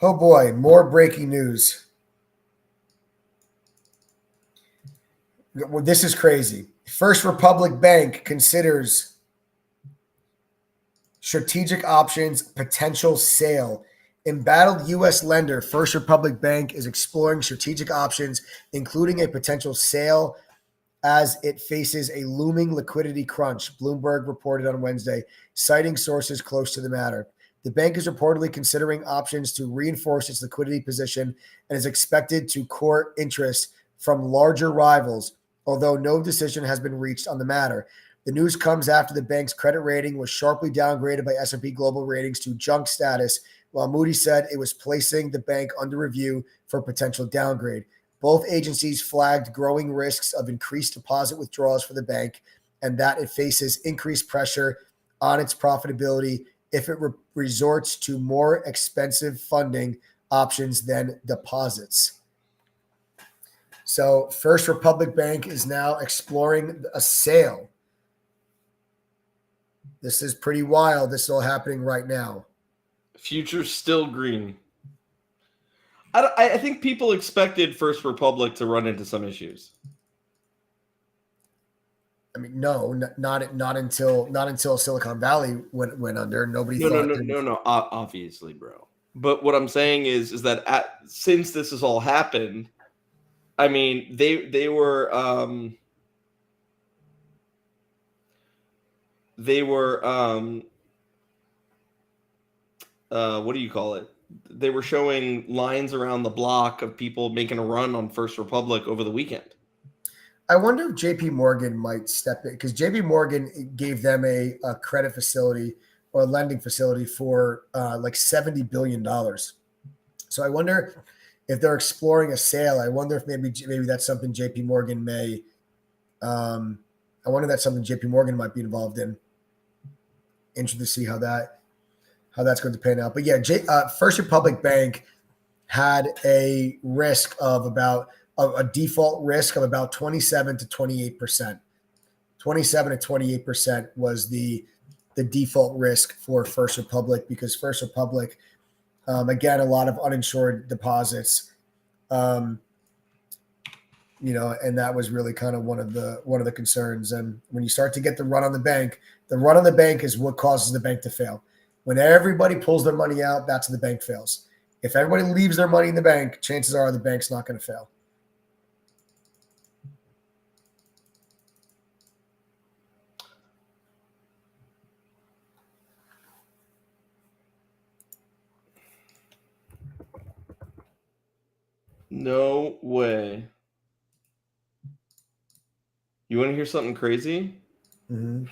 Oh boy, more breaking news. Well, this is crazy. First Republic Bank considers strategic options potential sale. Embattled U.S. lender First Republic Bank is exploring strategic options, including a potential sale as it faces a looming liquidity crunch, Bloomberg reported on Wednesday, citing sources close to the matter. The bank is reportedly considering options to reinforce its liquidity position and is expected to court interest from larger rivals, although no decision has been reached on the matter. The news comes after the bank's credit rating was sharply downgraded by S&P Global Ratings to junk status, while Moody's said it was placing the bank under review for potential downgrade. Both agencies flagged growing risks of increased deposit withdrawals for the bank and that it faces increased pressure on its profitability if it resorts to more expensive funding options than deposits. So First Republic Bank is now exploring a sale. This is pretty wild. This is all happening right now. Future's still green. I think people expected First Republic to run into some issues. I mean, no, not until Silicon Valley went under. Nobody thought. No. Obviously, bro. But what I'm saying is that since this has all happened, I mean, they were what do you call it? They were showing lines around the block of people making a run on First Republic over the weekend. I wonder if JP Morgan might step in, because JP Morgan gave them a credit facility or a lending facility for like $70 billion. So I wonder if they're exploring a sale. I wonder if maybe that's something JP Morgan may I wonder if that's something JP Morgan might be involved in. Interested to see how that's going to pan out. But yeah, First Republic Bank had a risk of about a default risk of about 27 to 28%. 27 to 28% was the default risk for First Republic, because First Republic, again, a lot of uninsured deposits, and that was really kind of one of the concerns. And when you start to get the run on the bank is what causes the bank to fail. When everybody pulls their money out, that's when the bank fails. If everybody leaves their money in the bank, chances are the bank's not going to fail. No way. You want to hear something crazy? Mm-hmm.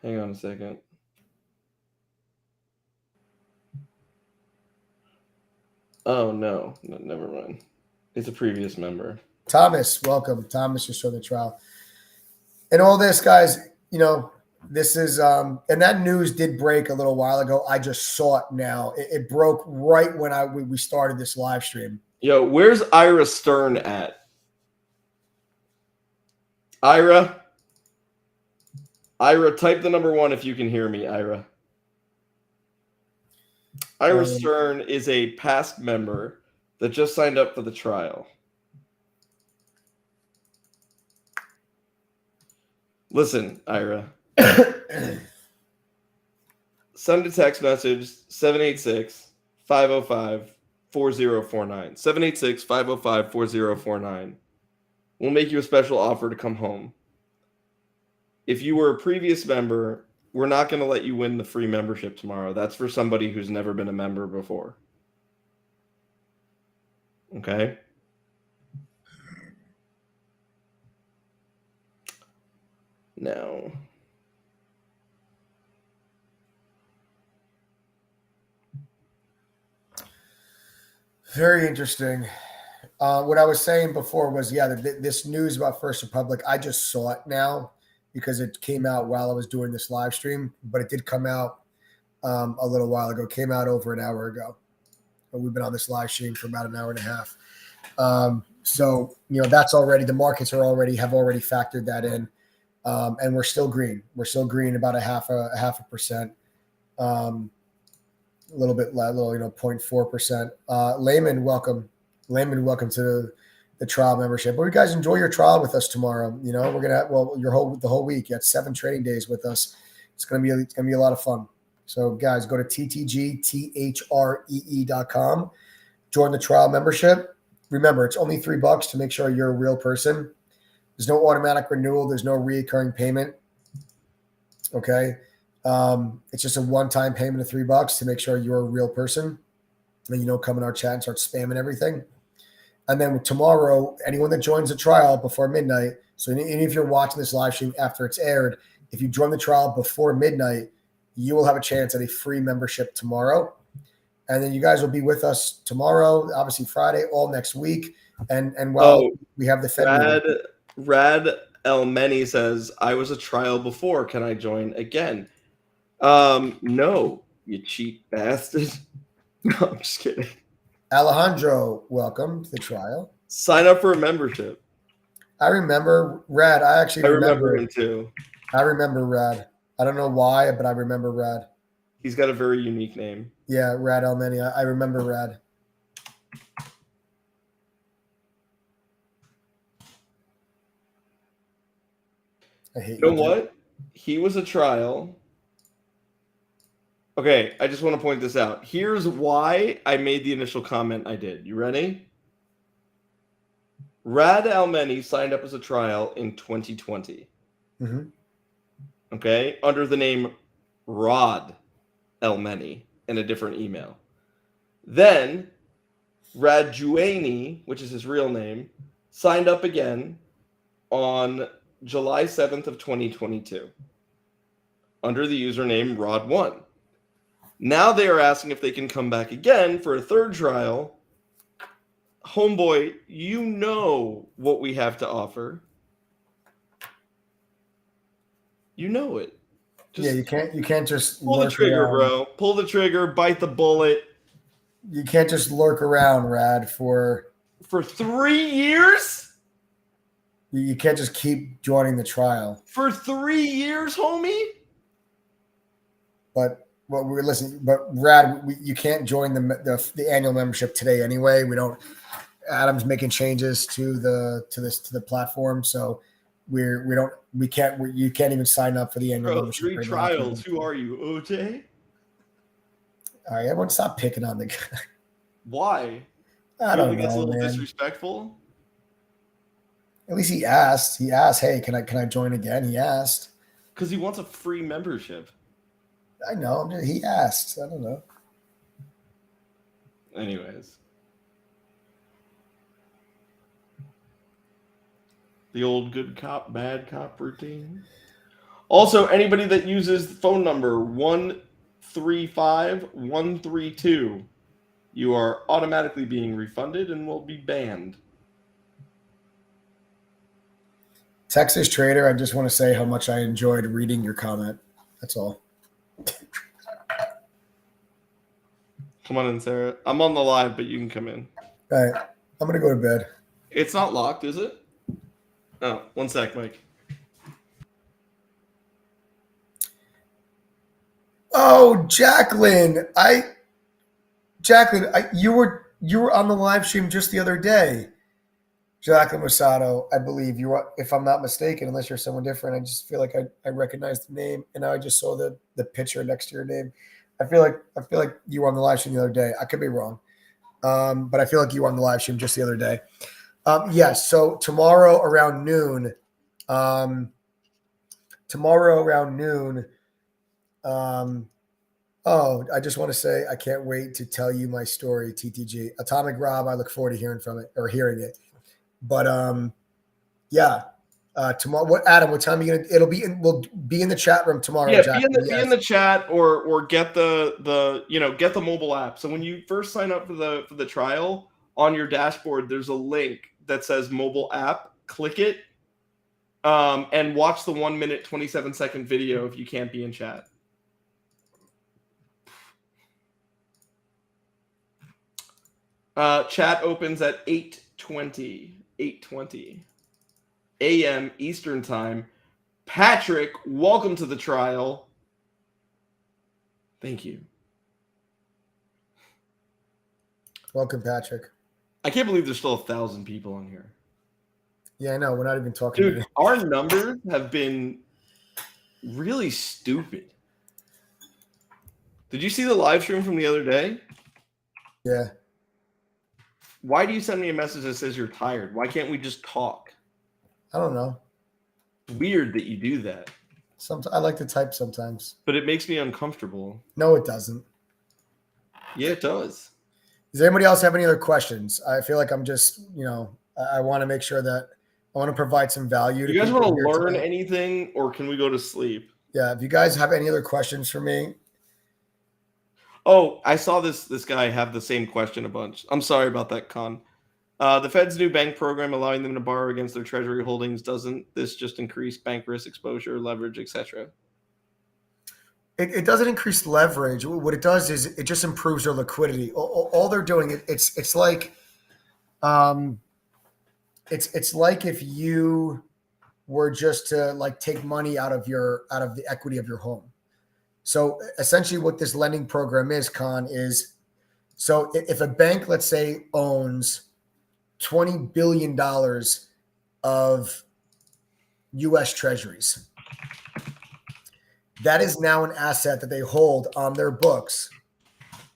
Hang on a second. Oh, no, never mind. It's a previous member. Thomas, welcome. Thomas, just showing the trial. And all this, guys, this is, and that news did break a little while ago. I just saw it now. It broke right when we started this live stream. Yo, where's Ira Stern at? Ira, type the number 1 if you can hear me, Ira. Ira Stern is a past member that just signed up for the trial. Listen, Ira. Send a text message 786-505-4049. 786-505-4049. We'll make you a special offer to come home. If you were a previous member, we're not going to let you win the free membership tomorrow. That's for somebody who's never been a member before. Okay? Now, Very interesting. What I was saying before was, this news about First Republic, I just saw it now because it came out while I was doing this live stream, but it did come out a little while ago. It came out over an hour ago. But we've been on this live stream for about an hour and a half. So, that's already, the markets have already factored that in. And we're still green. We're still green about a half a percent. A little bit, 0.4%. Layman, welcome. Layman, welcome to the trial membership. But you guys enjoy your trial with us tomorrow. We're gonna have, the whole week. You had 7 trading days with us. It's gonna be a lot of fun. So guys, go to ttgthree.com. Join the trial membership. Remember, it's only $3 to make sure you're a real person. There's no automatic renewal. There's no recurring payment. Okay. It's just a one-time payment of $3 to make sure you're a real person. And come in our chat and start spamming everything. And then tomorrow, anyone that joins the trial before midnight, so even if you're watching this live stream after it's aired, if you join the trial before midnight, you will have a chance at a free membership tomorrow. And then you guys will be with us tomorrow, obviously Friday, all next week. And we have the Fed. Rad Elmeni says, I was a trial before. Can I join again? No, you cheap bastard. No, I'm just kidding. Alejandro, welcome to the trial. Sign up for a membership. I remember Rad. I remember him too. I remember Rad. I don't know why, but I remember Rad. He's got a very unique name. Yeah, Rad Elmeni. I remember Rad. I hate you. Know what? He was a trial. Okay, I just want to point this out. Here's why I made the initial comment I did. You ready? Rad Elmeni signed up as a trial in 2020. Mm-hmm. Okay, under the name Rod Elmeni in a different email. Then Rajuani, which is his real name, signed up again on July 7th of 2022 under the username Rod1. Now they are asking if they can come back again for a third trial. Homeboy, you know what we have to offer. You know it. You can't just pull the trigger, around. bro. Pull the trigger, bite the bullet. You can't just lurk around, Rad, for 3 years? You can't just keep joining the trial. For 3 years, homie? But Rad, you can't join the annual membership today anyway. We don't. Adam's making changes to the platform, so you can't even sign up for the annual membership. 3 trials. Who are you, OJ? All right, everyone, stop picking on the guy. Why? I don't know. It's a little man. Disrespectful. At least he asked. He asked, "Hey, can I join again?" He asked because he wants a free membership. I know. He asked. I don't know. Anyways. The old good cop, bad cop routine. Also, anybody that uses the phone number 135132, you are automatically being refunded and will be banned. Texas Trader, I just want to say how much I enjoyed reading your comment. That's all. Come on in, Sarah. I'm on the live, but you can come in. All right. I'm going to go to bed. It's not locked, is it? Oh, one sec, Mike. Oh, Jacqueline. You were on the live stream just the other day. Jacqueline Masato, I believe you were, if I'm not mistaken, unless you're someone different. I just feel like I recognize the name, and now I just saw the picture next to your name. I feel like you were on the live stream the other day. I could be wrong, but I feel like you were on the live stream just the other day. Yes. So tomorrow around noon. I just want to say I can't wait to tell you my story, TTG. Atomic Rob, I look forward to hearing it. But yeah, Tomorrow. What, Adam? What time are you gonna? It'll be in. We'll be in the chat room tomorrow. Yeah, Jack. be in the chat or get get the mobile app. So when you first sign up for the trial, on your dashboard, there's a link that says mobile app. Click it, and watch the 1 minute 27-second video if you can't be in chat. Chat opens at 8:20 a.m. Eastern Time. Patrick, welcome to the trial. Thank you. Welcome, Patrick. I can't believe there's still 1,000 people on here. Yeah, I know. We're not even talking. Dude, our numbers have been really stupid. Did you see the live stream from the other day? Yeah. Why do you send me a message that says you're tired? Why can't we just talk? I don't know. Weird that you do that. I like to type sometimes. But it makes me uncomfortable. No, it doesn't. Yeah, it does. Does anybody else have any other questions? I feel like I'm just, I want to make sure that I want to provide some value. Do you guys want to learn anything, or can we go to sleep? Yeah, if you guys have any other questions for me. Oh, I saw this guy have the same question a bunch. I'm sorry about that, Con. The Fed's new bank program allowing them to borrow against their treasury holdings, doesn't this just increase bank risk exposure, leverage, etc.? It doesn't increase leverage. What it does is it just improves their liquidity. All they're doing, it's like it's like if you were just to take money out of the equity of your home. So essentially what this lending program is, Con, is so if a bank, let's say, owns $20 billion of U.S. treasuries, that is now an asset that they hold on their books,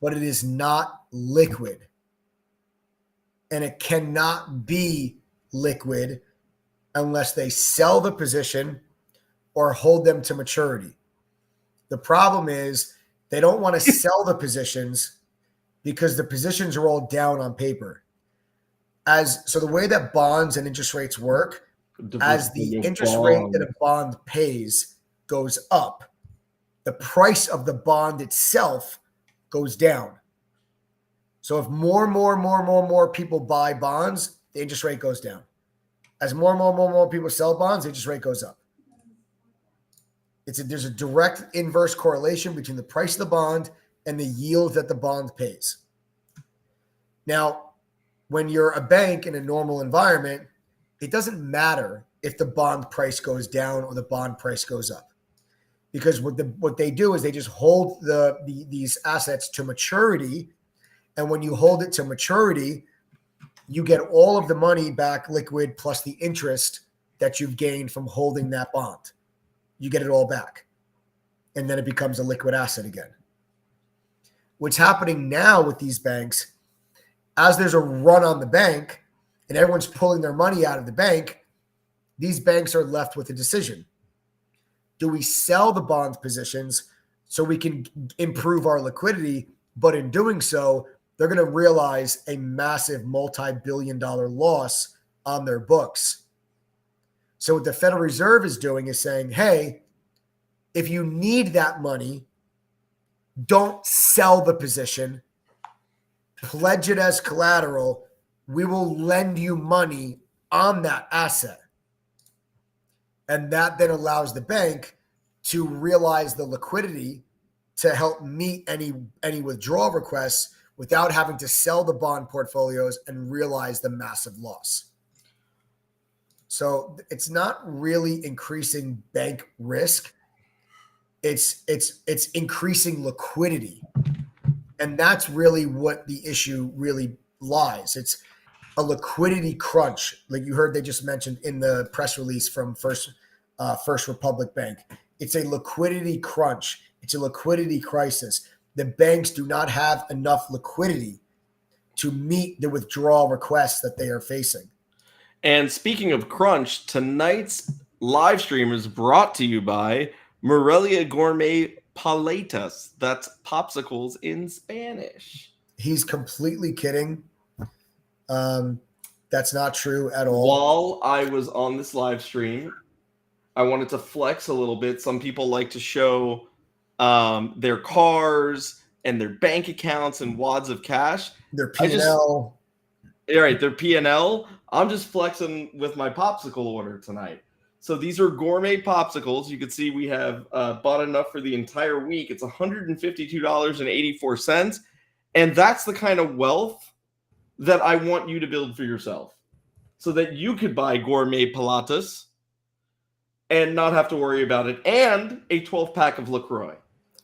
but it is not liquid. And it cannot be liquid unless they sell the position or hold them to maturity. The problem is they don't want to sell the positions because the positions are all down on paper. So the way that bonds and interest rates work, as the interest rate that a bond pays goes up, the price of the bond itself goes down. So if more people buy bonds, the interest rate goes down. As more people sell bonds, the interest rate goes up. There's a direct inverse correlation between the price of the bond and the yield that the bond pays. Now, when you're a bank in a normal environment, it doesn't matter if the bond price goes down or the bond price goes up. Because what they do is they just hold these assets to maturity. And when you hold it to maturity, you get all of the money back liquid plus the interest that you've gained from holding that bond. You get it all back. And then it becomes a liquid asset again. What's happening now with these banks, as there's a run on the bank and everyone's pulling their money out of the bank, these banks are left with a decision. Do we sell the bond positions so we can improve our liquidity? But in doing so, they're going to realize a massive multi-billion-dollar loss on their books. So what the Federal Reserve is doing is saying, hey, if you need that money, don't sell the position, pledge it as collateral. We will lend you money on that asset. And that then allows the bank to realize the liquidity to help meet any withdrawal requests without having to sell the bond portfolios and realize the massive loss. So it's not really increasing bank risk. It's increasing liquidity. And that's really what the issue really lies. It's a liquidity crunch. Like you heard they just mentioned in the press release from First Republic Bank. It's a liquidity crunch. It's a liquidity crisis. The banks do not have enough liquidity to meet the withdrawal requests that they are facing. And speaking of crunch, tonight's live stream is brought to you by Morelia Gourmet Paletas. That's popsicles in Spanish. He's completely kidding. The That's not true at all. While I was on this live stream, I wanted to flex a little bit. Some people like to show their cars and their bank accounts and wads of cash. Their P&L. All right, their P&L. I'm just flexing with my popsicle order tonight. So these are gourmet popsicles. You can see we have bought enough for the entire week. It's $152.84. And that's the kind of wealth that I want you to build for yourself so that you could buy gourmet pilates and not have to worry about it, and a 12-pack of LaCroix.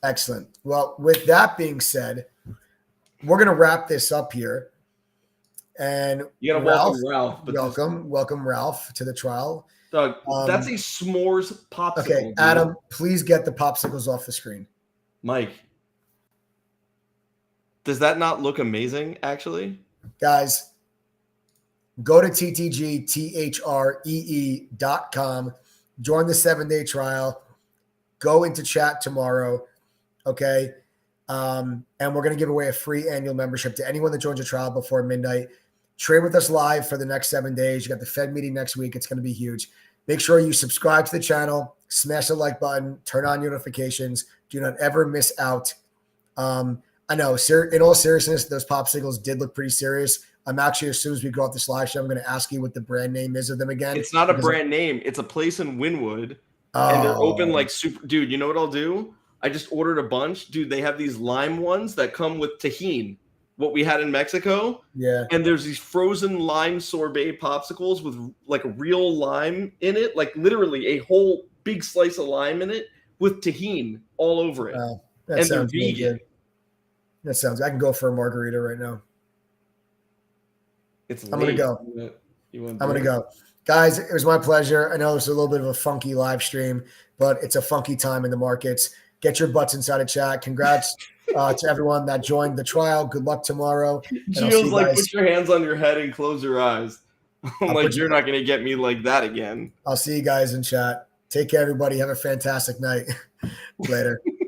Excellent. Well, with that being said, we're going to wrap this up here. And you got to welcome Ralph. Welcome Ralph to the trial. Doug, that's a s'mores popsicle. Okay, dude. Adam, please get the popsicles off the screen. Mike, does that not look amazing, actually? Guys, go to ttgthree.com. Join the 7-day trial. Go into chat tomorrow, okay? And we're going to give away a free annual membership to anyone that joins the trial before midnight. Trade with us live for the next 7 days. You got the Fed meeting next week. It's going to be huge. Make sure you subscribe to the channel, smash the like button, turn on notifications. Do not ever miss out. I know, in all seriousness, those popsicles did look pretty serious. I'm actually, as soon as we go off this live show, I'm going to ask you what the brand name is of them again. It's not a brand name. It's a place in Wynwood. And they're open like super. Dude, you know what I'll do? I just ordered a bunch. Dude, they have these lime ones that come with tahini, what we had in Mexico. Yeah. And there's these frozen lime sorbet popsicles with like real lime in it, like literally a whole big slice of lime in it with tahini all over it. Wow, and they're vegan. That sounds. I can go for a margarita right now. I'm gonna go. I'm gonna go, guys. It was my pleasure. I know it's a little bit of a funky live stream, but it's a funky time in the markets. Get your butts inside a chat. Congrats to everyone that joined the trial. Good luck tomorrow. Gio's like, put your hands on your head and close your eyes. I'm like, you're not gonna get me like that again. I'll see you guys in chat. Take care, everybody. Have a fantastic night. Later.